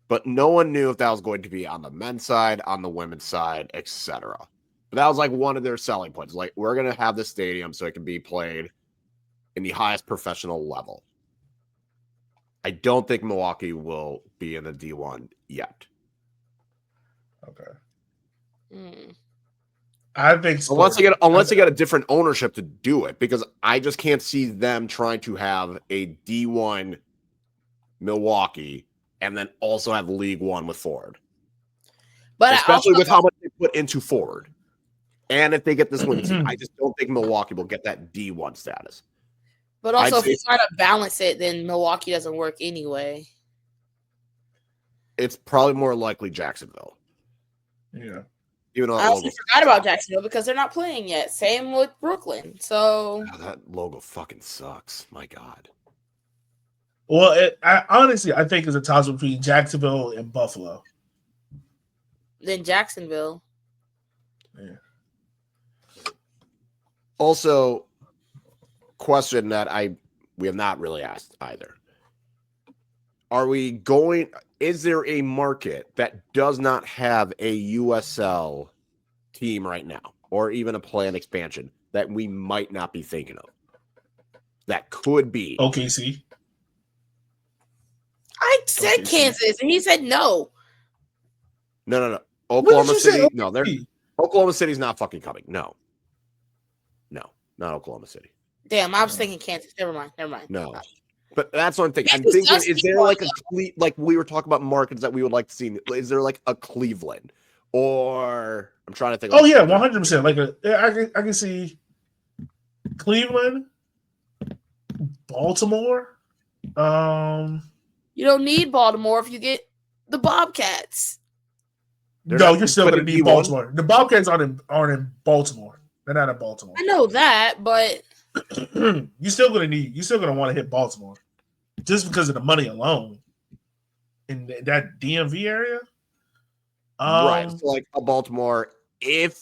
But no one knew if that was going to be on the men's side, on the women's side, etc. But that was like one of their selling points. Like, we're going to have this stadium so it can be played in the highest professional level. I don't think Milwaukee will be in the D1 yet. Okay. I think unless they get a different ownership to do it, because I just can't see them trying to have a D1 Milwaukee and then also have League One with Ford. But especially with how much they put into Ford. And if they get this women's team, I just don't think Milwaukee will get that D1 status. But also, if you try to balance it, then Milwaukee doesn't work anyway. It's probably more likely Jacksonville. Yeah. Even though I also forgot about Jacksonville because they're not playing yet. Same with Brooklyn. So that logo fucking sucks. My God. Well, honestly, I think it's a toss between Jacksonville and Buffalo. Then Jacksonville. Yeah. Also, question that we have not really asked either. Is there a market that does not have a USL team right now, or even a planned expansion that we might not be thinking of? That could be OKC. I said Kansas, and he said no. No. Oklahoma City. No, Oklahoma City's not fucking coming. No, not Oklahoma City. Damn, I was thinking Kansas. Never mind. No. But that's what I'm thinking. I'm thinking, is there like like we were talking about markets that we would like to see? Is there like a Cleveland, or I'm trying to think? Oh yeah, 100%. Like I can see Cleveland, Baltimore. You don't need Baltimore if you get the Bobcats. No, you're still going to need D1? Baltimore. The Bobcats aren't in Baltimore. They're not in Baltimore. I know that, but You're still going to want to hit Baltimore just because of the money alone in that DMV area. Right. So like a Baltimore, if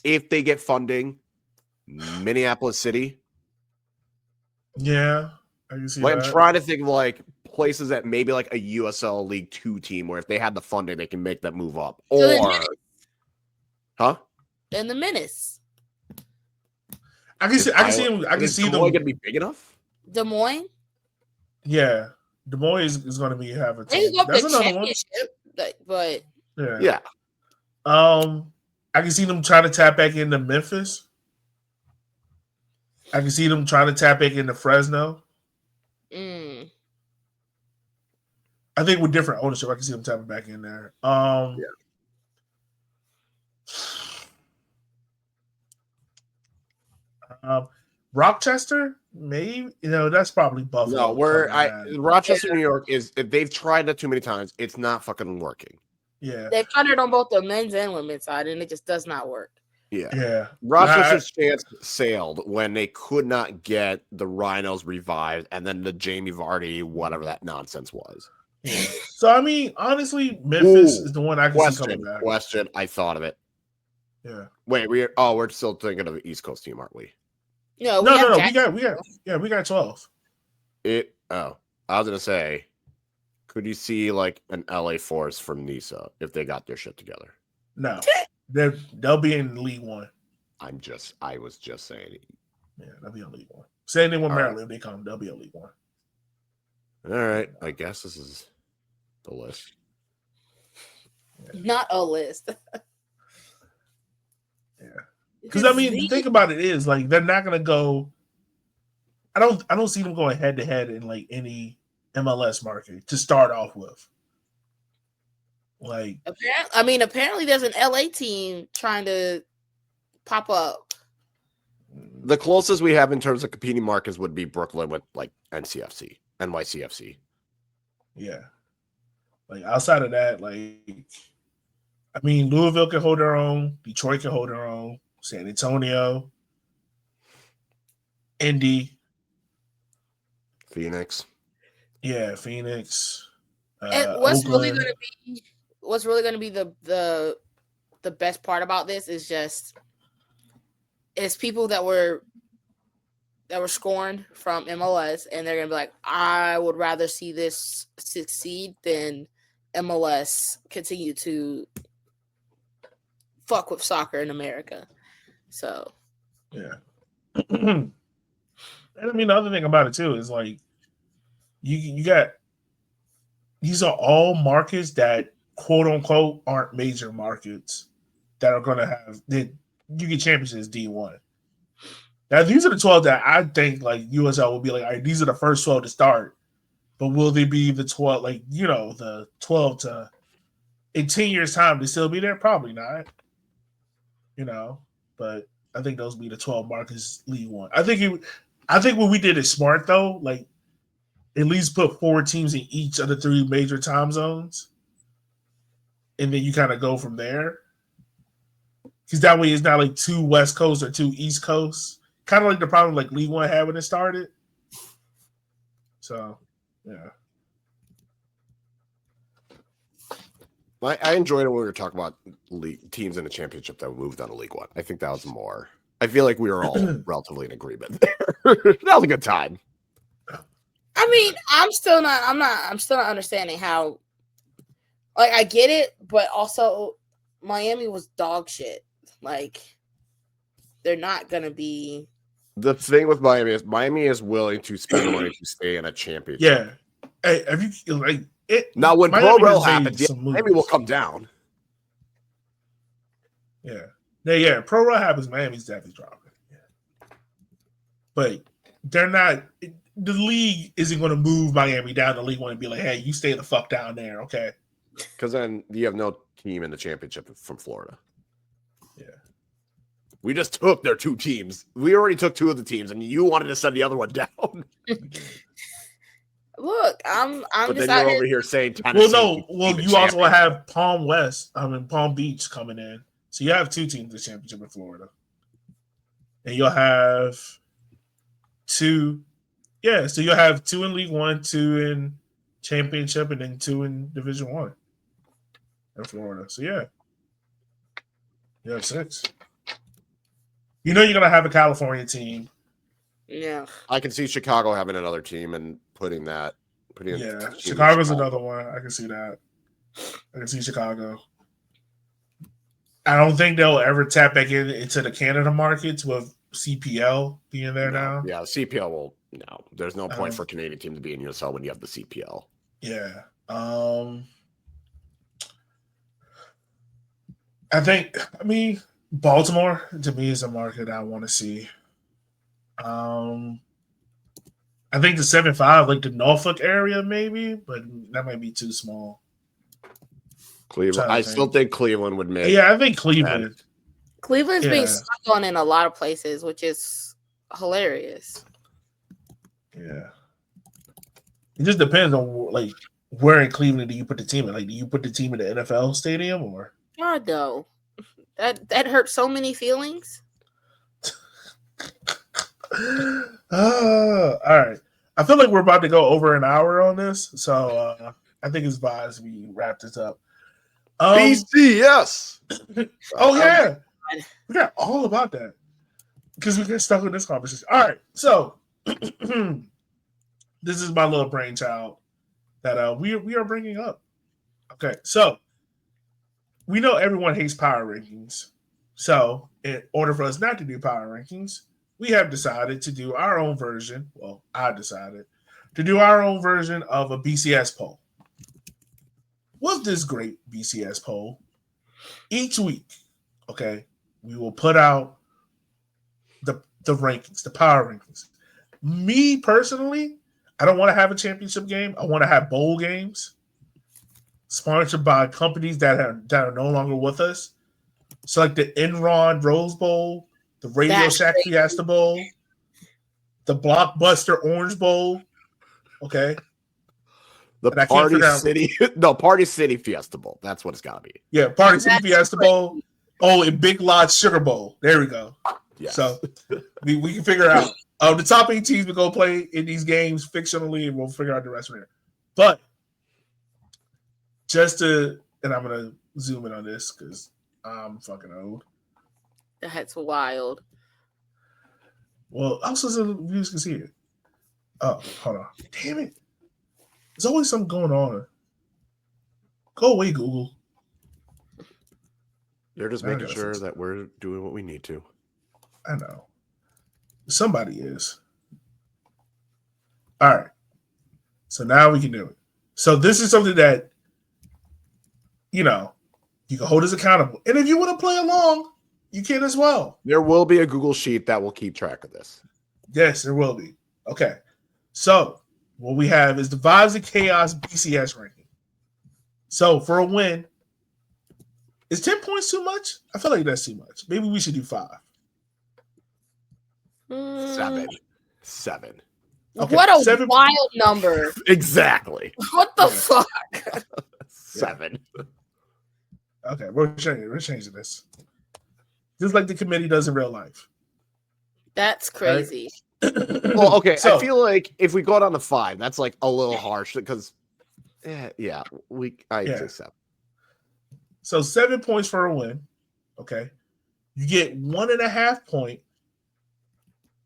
they get funding, Minneapolis City. Yeah, I can see Like that. I'm trying to think of like places that maybe like a USL League 2 team where if they had the funding, they can make that move up. Or, huh? And the Menace. I can see them. I can see them. Going to be big enough. Des Moines. Yeah, Des Moines is going to be have a They team. go up That's the another one. But Yeah. I can see them trying to tap back into Memphis. I can see them trying to tap back into Fresno. I think with different ownership, I can see them tapping back in there. Rochester, maybe that's probably Buffalo. No, Rochester, New York is. They've tried that too many times. It's not fucking working. Yeah, they've tried it on both the men's and women's side, and it just does not work. Yeah. Rochester's chance sailed when they could not get the Rhinos revived, and then the Jamie Vardy, whatever that nonsense was. Yeah. So I mean, honestly, Memphis is the one I can see coming back. Question. I thought of it. Yeah. Wait, we're still thinking of the East Coast team, aren't we? No. We got 12. I was gonna say, could you see like an LA Force from Nisa if they got their shit together? No, they'll be in League One. I was just saying. Yeah, they'll be in League One. Same thing with Maryland. If they come, they'll be in League One. All right, I guess this is the list. Yeah. Not a list. Yeah. Because I mean, the thing about it is like they're not gonna go. I don't see them going head to head in like any MLS market to start off with. Like, apparently there's an LA team trying to pop up. The closest we have in terms of competing markets would be Brooklyn with like NYCFC. Yeah. Like outside of that, like I mean, Louisville can hold their own, Detroit can hold their own, San Antonio, Indy, Phoenix. Yeah, Phoenix. And what's really going to be the best part about this is just people that were scorned from MLS, and they're gonna be like, I would rather see this succeed than MLS continue to fuck with soccer in America. So yeah. And I mean, the other thing about it too is like you got these are all markets that quote unquote aren't major markets that are gonna have that you get championships D1. Now these are the 12 that I think like USL will be like, all right, these are the first 12 to start. But will they be the 12 like the 12 to in 10 years time they still be there? Probably not. But I think those will be the 12 markets League One. I think what we did is smart though, like at least put 4 teams in each of the 3 major time zones. And then you kind of go from there. Because that way it's not like 2 West Coast or 2 East Coast. Kind of like the problem like League One had when it started. So, yeah. I enjoyed it when we were talking about teams in the championship that moved on to League One. I think that was more. I feel like we were all relatively in agreement there. That was a good time. I mean, I'm still not understanding how. Like, I get it, but also Miami was dog shit. Like, they're not gonna be. The thing with Miami is willing to spend money to stay in a championship. Yeah. Hey, have you like it? Now, when Miami Pro Rel happens, Miami will come down. Yeah. Yeah. Pro Rel happens, Miami's definitely dropping. Yeah. But they're not. The league isn't going to move Miami down to League One and be like, "Hey, you stay the fuck down there, okay?" Because then you have no team in the championship from Florida. Yeah. We just took their 2 teams. We already took 2 of the teams, and you wanted to send the other one down. Look, I'm But just then you're out over here. here saying Tennessee. You also have Palm Beach coming in. So you have 2 teams in the championship in Florida. And you'll have 2. Yeah, so you'll have 2 in League One, 2 in championship, and then 2 in Division One in Florida. So yeah. You have 6. You know you're gonna have a California team. Yeah. I can see Chicago having another team and putting Yeah, Chicago's another one. I can see that. I can see Chicago. I don't think they'll ever tap back into the Canada markets with CPL being there now. Yeah, CPL will no. There's no point for a Canadian team to be in USL when you have the CPL. Yeah. I mean, Baltimore to me is a market I want to see. I think the 7-5, like the Norfolk area, maybe, but that might be too small. Cleveland. I still think Cleveland would make. Yeah, I think Cleveland. Cleveland's being stuck on in a lot of places, which is hilarious. Yeah. It just depends on like where in Cleveland do you put the team in? Like, do you put the team in the NFL stadium or? God, no. That hurt so many feelings. All right. I feel like we're about to go over an hour on this, so I think it's wise we wrap this up. BCS. Oh yeah, we got all about that because we get stuck with this conversation. All right, so this is my little brainchild that we are bringing up. Okay, so we know everyone hates power rankings. So in order for us not to do power rankings, we have decided to do our own version. Well, I decided to do our own version of a BCS poll. With this great BCS poll, each week, okay, we will put out the rankings, the power rankings. Me personally, I don't want to have a championship game. I want to have bowl games sponsored by companies that are no longer with us. So like the Enron Rose Bowl, the Radio Shack Fiesta Bowl, the Blockbuster Orange Bowl, okay? The Party City Fiesta Bowl. That's what it's got to be. Yeah, Party City Fiesta Bowl. Oh, and Big Lots Sugar Bowl. There we go. Yes. So we can figure out. The top 8 teams we go play in these games fictionally, and we'll figure out the rest from there. But and I'm going to zoom in on this because I'm fucking old. That's wild. Well, also so the viewers can see it. Oh, hold on. Damn it. There's always something going on. Go away, Google. They're just making sure that we're doing what we need to. I know. Somebody is. All right. So now we can do it. So this is something that, you can hold us accountable. And if you want to play along, you can as well. There will be a Google Sheet that will keep track of this. Yes, there will be. Okay. So what we have is the Vibes of Chaos BCS ranking. So for a win, is 10 points too much? I feel like that's too much. Maybe we should do 5. 7. Okay, what a wild number. Exactly. What the fuck? 7. Okay, we're changing this. Just like the committee does in real life. That's crazy. Right? Well, okay. So, I feel like if we go down to 5, that's like a little harsh because, I say 7. So 7 points for a win. Okay, you get 1.5 point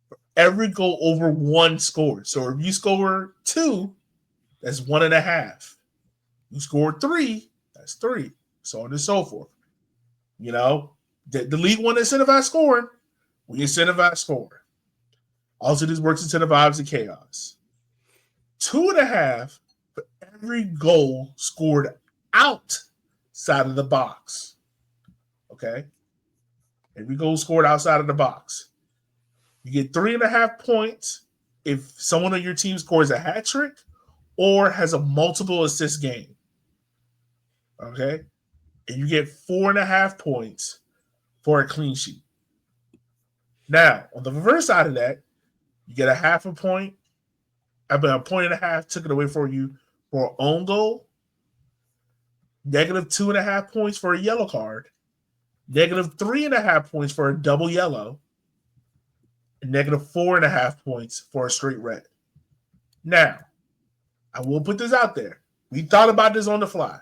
for every goal over 1 score. So if you score 2, that's 1.5. You score 3, that's 3. So on and so forth. The league one incentivized scoring. We incentivize scoring. Also, this works into the Vibes of Chaos. 2.5 for every goal scored outside of the box. Okay? Every goal scored outside of the box. You get 3.5 points if someone on your team scores a hat trick or has a multiple assist game. Okay? And you get 4.5 points for a clean sheet. Now, on the reverse side of that, you get a half a point. I mean, a point and a half took it away from you for own goal. Negative 2.5 points for a yellow card. Negative 3.5 points for a double yellow. And negative 4.5 points for a straight red. Now, I will put this out there. We thought about this on the fly.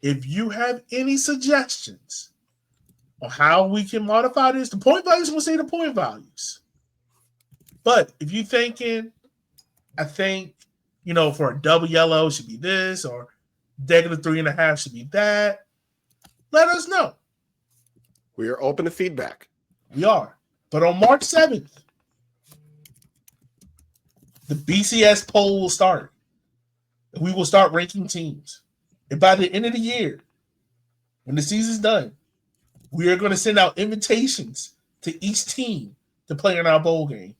If you have any suggestions on how we can modify this, the point values will say the point values. But if you're thinking, I think, for a double yellow should be this, or negative 3.5 should be that, let us know. We are open to feedback. We are. But on March 7th, the BCS poll will start. We will start ranking teams. And by the end of the year, when the season's done, we are going to send out invitations to each team to play in our bowl game.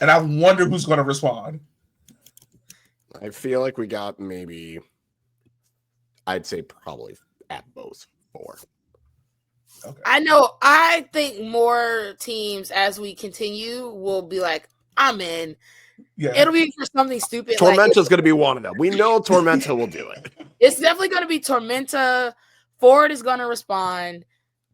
And I wonder who's going to respond. I feel like we got maybe, I'd say probably at most 4. Okay. I think more teams as we continue will be like, I'm in. Yeah. It'll be for something stupid. Tormenta's going to be one of them. We know Tormenta will do it. It's definitely going to be Tormenta. Ford is going to respond.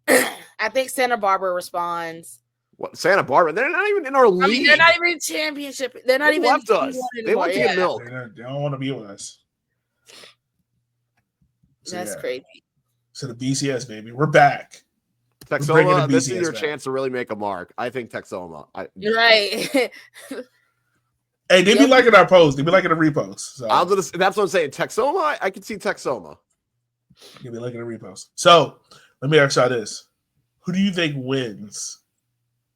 I think Santa Barbara responds. What, Santa Barbara? They're not even in our league. I mean, they're not even in championship. They're not even left us. They want to get milk. They don't want to be with us. So, that's crazy. So the BCS, baby, we're back. Texoma, this is your chance to really make a mark. I think Texoma. You're right. Hey, they be liking our posts. They be liking the reposts. So. That's what I'm saying. Texoma, I can see Texoma. They be liking the reposts. So let me ask y'all this: who do you think wins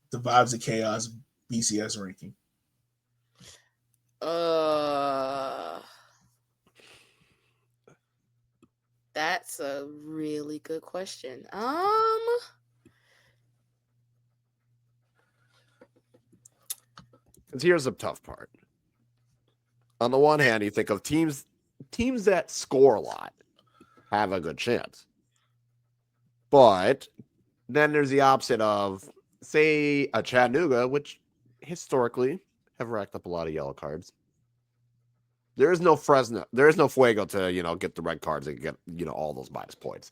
the Vibes of Chaos BCS ranking? That's a really good question. Here's the tough part. On the one hand, you think of teams that score a lot have a good chance. But then there's the opposite of, say, a Chattanooga, which historically have racked up a lot of yellow cards. There is no Fresno. There is no Fuego to, get the red cards and get, all those minus points.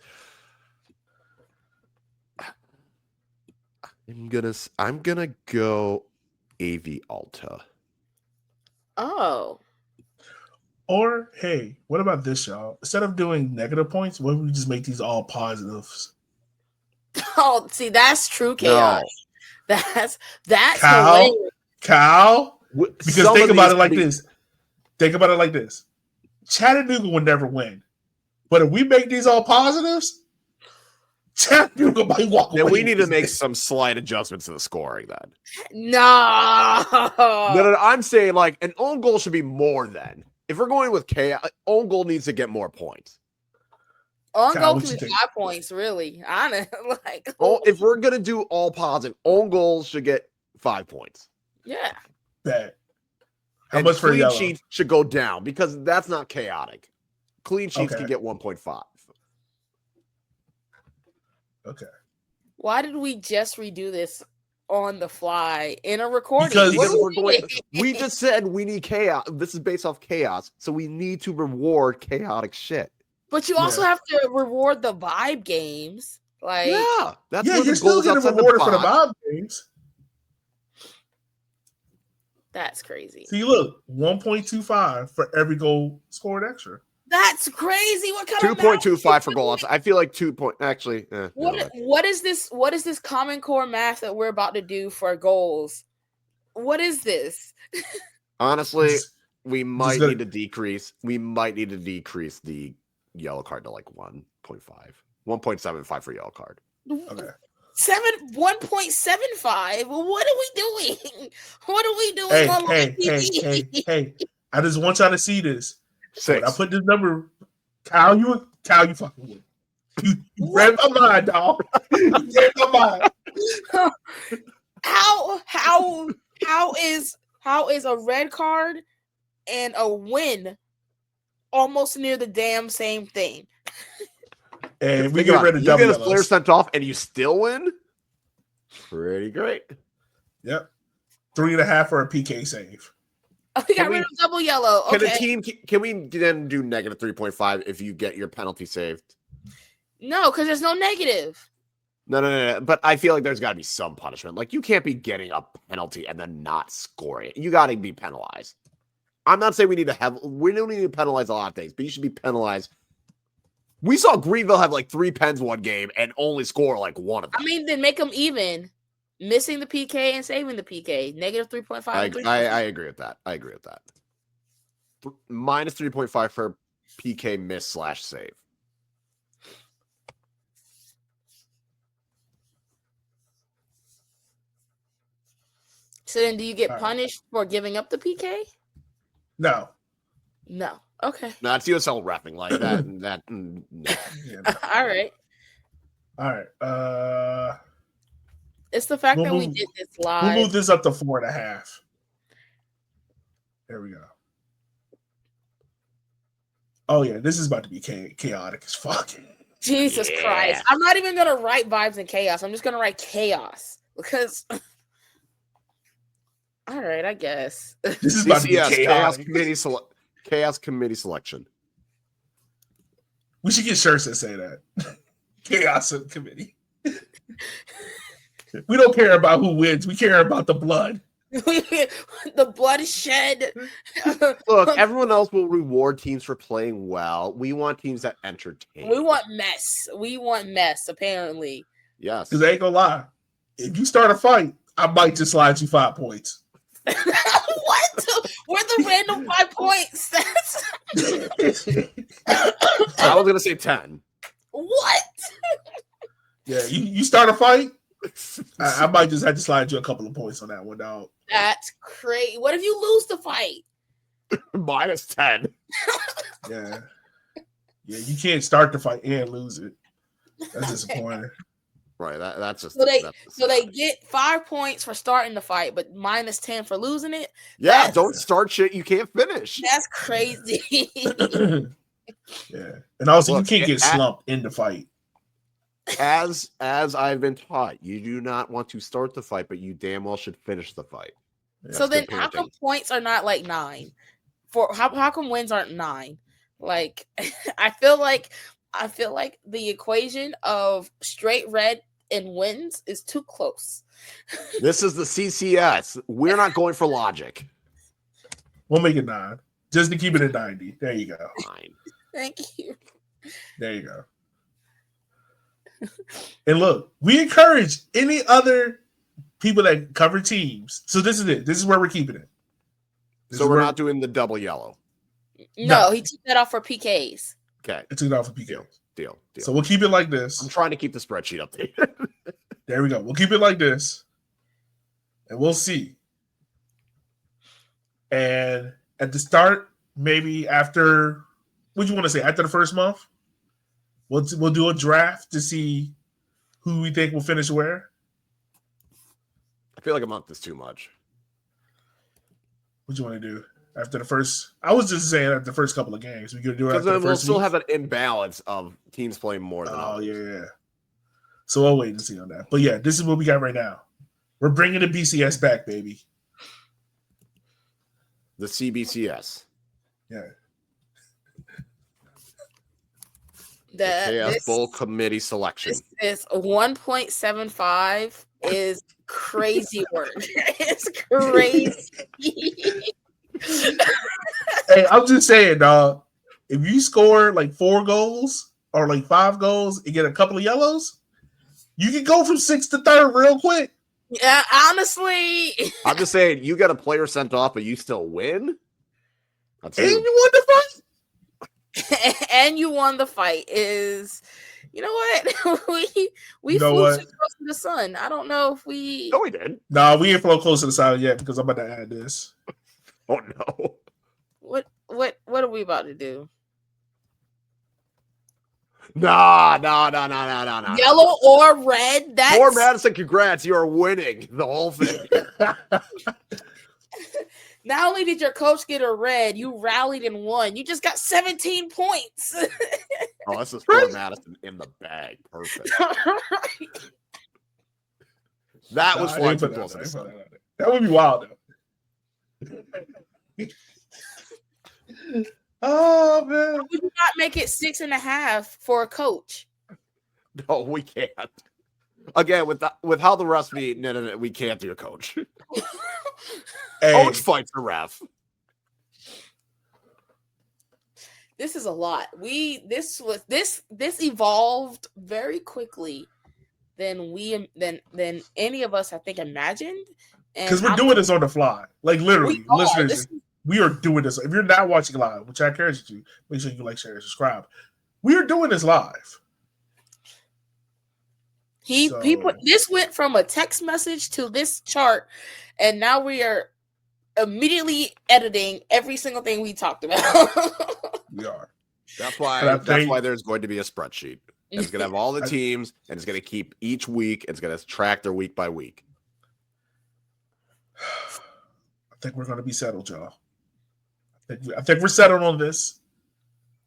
I'm gonna go AV Alta. Oh. Or, hey, what about this, y'all? Instead of doing negative points, what if we just make these all positives? Oh, see, that's true chaos. No. That's Kyle. Because think about it like this. Think about it like this. Chattanooga would never win. But if we make these all positives, Chattanooga might walk away. Then we need to make some slight adjustments to the scoring then. No, I'm saying like an own goal should be more than. If we're going with chaos, own goal needs to get more points. Own goal can be 5 points, really. Honest, if we're gonna do all positive, own goals should get 5 points. Yeah. Bet. How much for yellow? Clean sheets should go down because that's not chaotic. Clean sheets can get 1.5. Okay. Why did we just redo this on the fly in a recording? Because we just said we need chaos. This is based off chaos, so we need to reward chaotic shit. But you also have to reward the vibe games. That's you're still getting rewarded for the vibe games. That's crazy. See, look, 1.25 for every goal scored extra. That's crazy. What kind 2.25 for goals? I feel like 2 point. Actually, what is this? What is this Common Core math that we're about to do for goals? What is this? Honestly, we might need to decrease. We might need to decrease the yellow card to like 1.5, 1.75 for yellow card. Okay. 1.75. What are we doing? What are we doing? Hey! I just want y'all to see this. 6. I put this number. Kyle, you fucking with. You read my mind, dog. You read my mind. How is a red card and a win almost near the damn same thing? And we Think get about rid it. of You double get a player yellows. sent off and you still win? Pretty great. Yep. 3.5 for a PK save. Oh, we got rid of double yellow. Can Okay. a team? Can we then do negative 3.5 if you get your penalty saved? No, because there's no negative. No. But I feel like there's got to be some punishment. Like, you can't be getting a penalty and then not scoring it. You got to be penalized. I'm not saying we don't need to penalize a lot of things, but you should be penalized. We saw Greenville have like 3 pens one game and only score like one of them. I mean, then make them even. Missing the PK and saving the PK. Negative 3.5. I agree with that. Minus 3.5 for PK miss/save. So then do you get punished for giving up the PK? No. Okay. No, it's USL repping like that. No. Yeah, no. All right. It's the fact that we did this live. We'll move this up to 4.5. There we go. Oh yeah, this is about to be chaotic as fuck. Jesus Christ. I'm not even going to write vibes and chaos. I'm just going to write chaos because... All right, I guess. This is about to be chaotic. Chaos committee selection. We should get shirts that say that. Chaos committee. We don't care about who wins. We care about the blood. The blood is shed. Look, everyone else will reward teams for playing well. We want teams that entertain. We want mess, apparently. Yes. Because I ain't gonna lie. If you start a fight, I might just slide you 5 points. What? Where the random 5 points? I was gonna say 10. What? Yeah, you start a fight, I might just have to slide you a couple of points on that one, dog. That's crazy. What if you lose the fight? Minus 10. Yeah, you can't start the fight and lose it. That's disappointing. Right, that's just so they get 5 points for starting the fight, but minus 10 for losing it. Yeah, don't start shit you can't finish. That's crazy. Yeah, and also you can't get slumped in the fight. As I've been taught, you do not want to start the fight, but you damn well should finish the fight. So then, how come points are not like 9? How come wins aren't 9? Like, I feel like the equation of straight red and wins is too close. This is the CCS. We're not going for logic. We'll make it 9, just to keep it at 90. There you go. 9. Thank you. There you go. And look, we encourage any other people that cover teams. So this is it. This is where we're keeping it. So we're not doing the double yellow. No, he took that off for PKs. Okay. It took it off for PK. Deal. So we'll keep it like this. I'm trying to keep the spreadsheet updated. There we go. We'll keep it like this. And we'll see. And at the start, maybe after, what do you want to say? After the first month? We'll do a draft to see who we think will finish where. I feel like a month is too much. What do you want to do? After the first, I was just saying after the first couple of games, we could do it after the we'll first still week. have an imbalance of teams playing more than others. Yeah. So I'll wait and see on that. But yeah, this is what we got right now. We're bringing the BCS back, baby. The CBCS. Yeah. The Chaos Bowl Committee selection. This 1.75 is crazy work. It's crazy. Hey, I'm just saying, dog. If you score like 4 goals or like 5 goals and get a couple of yellows, you can go from 6th to 3rd real quick. Yeah, honestly. I'm just saying, you got a player sent off, but you still win. And you won the fight. And you won the fight. Is, you know what? we flew too close to the sun. I don't know if we. No, we did. Nah, we ain't flown close to the sun yet because I'm about to add this. Oh no. What are we about to do? No. Yellow or red? That's Poor Madison, congrats. You are winning the whole thing. Not only did your coach get a red, you rallied and won. You just got 17 points. Oh, this is poor Madison in the bag. Perfect. That was flying too close to the sun. That would be wild, though. Oh, man. We do not make it 6.5 for a coach. No, we can't. Again, with how the refs be, no, we can't do a coach. Hey. Coach fights the ref. This is a lot. This evolved very quickly than any of us I think imagined. Because we're doing this on the fly. Like literally, listeners, we are doing this. If you're not watching live, which I encourage you to, make sure you like, share, and subscribe. We are doing this live. This went from a text message to this chart, and now we are immediately editing every single thing we talked about. We are. That's why there's going to be a spreadsheet. It's going to have all the teams, and it's going to keep each week. It's going to track their week by week. I think we're going to be settled, y'all. I think we're settled on this.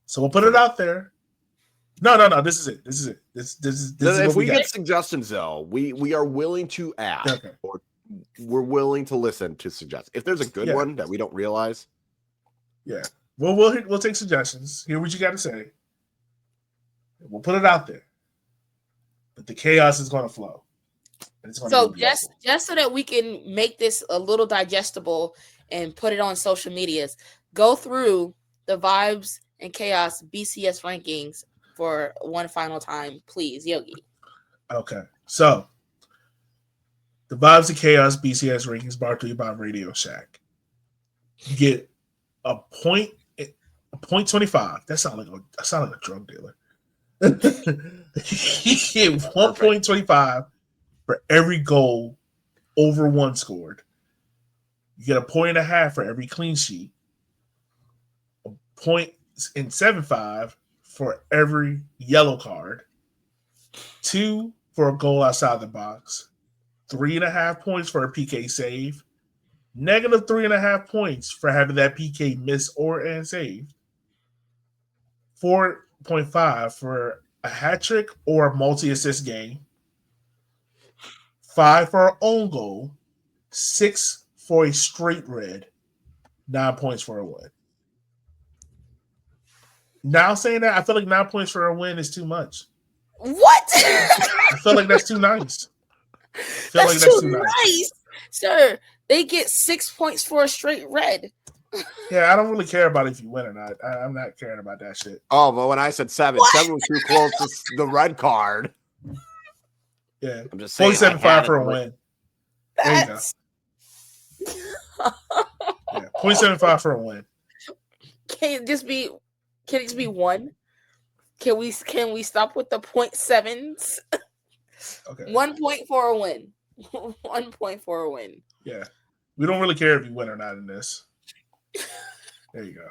So we'll put it out there. No. This is it. This is if we get suggestions, though, we are willing to ask. Okay. Or we're willing to listen to suggestions. If there's a good one that we don't realize. Yeah. Well, we'll take suggestions. Hear what you got to say. We'll put it out there. But the chaos is going to flow. So just so that we can make this a little digestible and put it on social medias, go through the Vibes and Chaos BCS rankings for one final time, please, Yogi. Okay. So the Vibes and Chaos BCS rankings brought to you by Radio Shack. You get a point 25. That sounds like a drug dealer. You get 1.25 for every goal over one scored. You get a 1.5 for every clean sheet. 0.75 for every yellow card. 2 for a goal outside the box. 3.5 points for a PK save. Negative 3.5 points for having that PK miss and saved. 4.5 for a hat trick or a multi-assist game. 5 for an own goal. 6 for a straight red. 9 points for a win. Now saying that, I feel like 9 points for a win is too much. What? I feel like that's too nice. That's too nice. Sir, they get 6 points for a straight red. Yeah, I don't really care about if you win or not. I'm not caring about that shit. Oh, but when I said 7 was too close to the red card. Yeah, I'm just saying. 0.75 for a win. There you go. Yeah, 0.75 for a win. Can it just be 1? Can we stop with the 0.7s? Okay. 1 point for a win. 1 point for a win. Yeah. We don't really care if you win or not in this. There you go.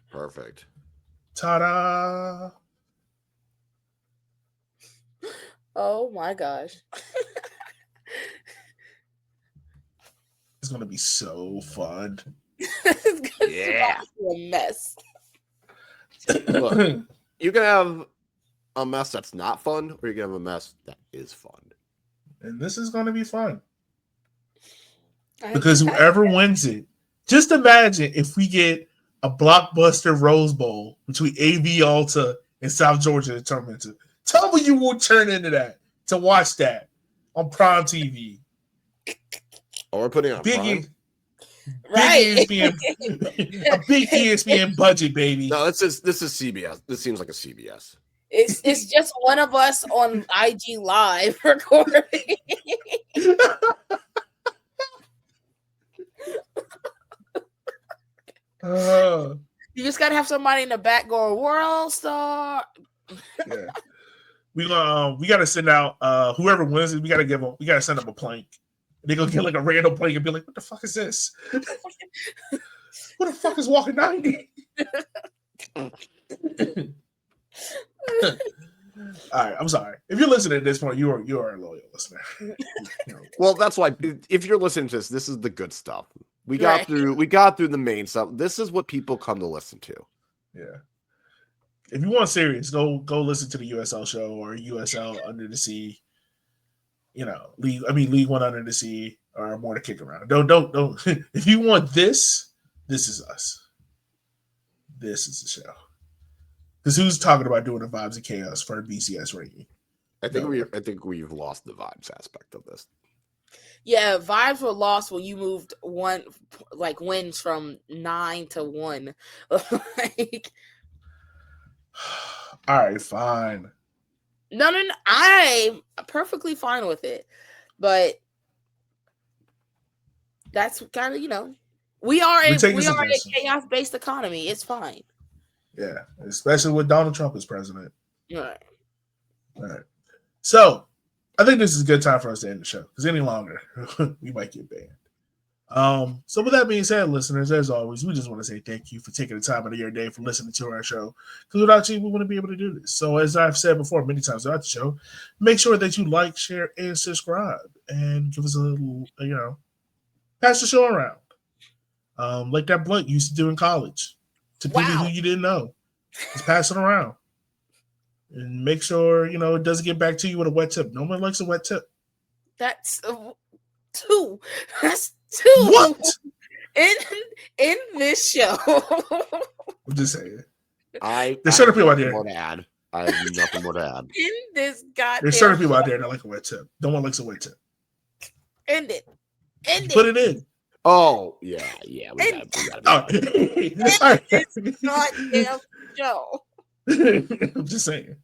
Perfect. Ta-da! Oh my gosh. It's going to be so fun. Yeah. A mess. Look, you can have a mess that's not fun, or you can have a mess that is fun. And this is going to be fun. Because whoever wins it, just imagine if we get a blockbuster Rose Bowl between AV Alta and South Georgia to turn into. Tell me you won't turn into that to watch that on Prime TV. Oh, we're putting on Prime? Right. Big ESPN, a big ESPN budget, baby. No, this is CBS. This seems like a CBS. It's just one of us on IG Live recording. You just gotta have somebody in the back going World Star. Yeah, we gotta send out whoever wins it. We gotta send them a plank. They're gonna get like a random plank and be like, "What the fuck is this? Who the fuck is walking 90?" All right, I'm sorry. If you're listening at this point, you are a loyal listener. Well, that's why if you're listening to this is the good stuff. We got through the main stuff. This is what people come to listen to. Yeah. If you want serious, go listen to the USL show or USL Under the Sea. League One Under the Sea or more to kick around. Don't. If you want this is us. This is the show. Because who's talking about doing the vibes of chaos for a BCS ranking? I think we've lost the vibes aspect of this. Yeah, vibes were lost when you moved wins from 9 to 1. All right, fine. No, I'm perfectly fine with it, but that's kind of we are a chaos-based economy. It's fine. Yeah, especially with Donald Trump as president. All right. So, I think this is a good time for us to end the show because any longer we might get banned. So with that being said, listeners, as always, we just want to say thank you for taking the time out of your day for listening to our show. Because without you, we wouldn't be able to do this. So as I've said before many times throughout the show, make sure that you like, share, and subscribe, and give us a little, pass the show around, like that blunt you used to do in college to people who you didn't know. Just pass it around, and make sure it doesn't get back to you with a wet tip. No one likes a wet tip. That's two. That's two. What? In this show. I'm just saying. There's certain people out there. I have nothing more to add. In this goddamn. There's certain people out there that like a wet tip. No one likes a wet tip. End it. Put it in. Oh yeah. We got it. This goddamn show. I'm just saying.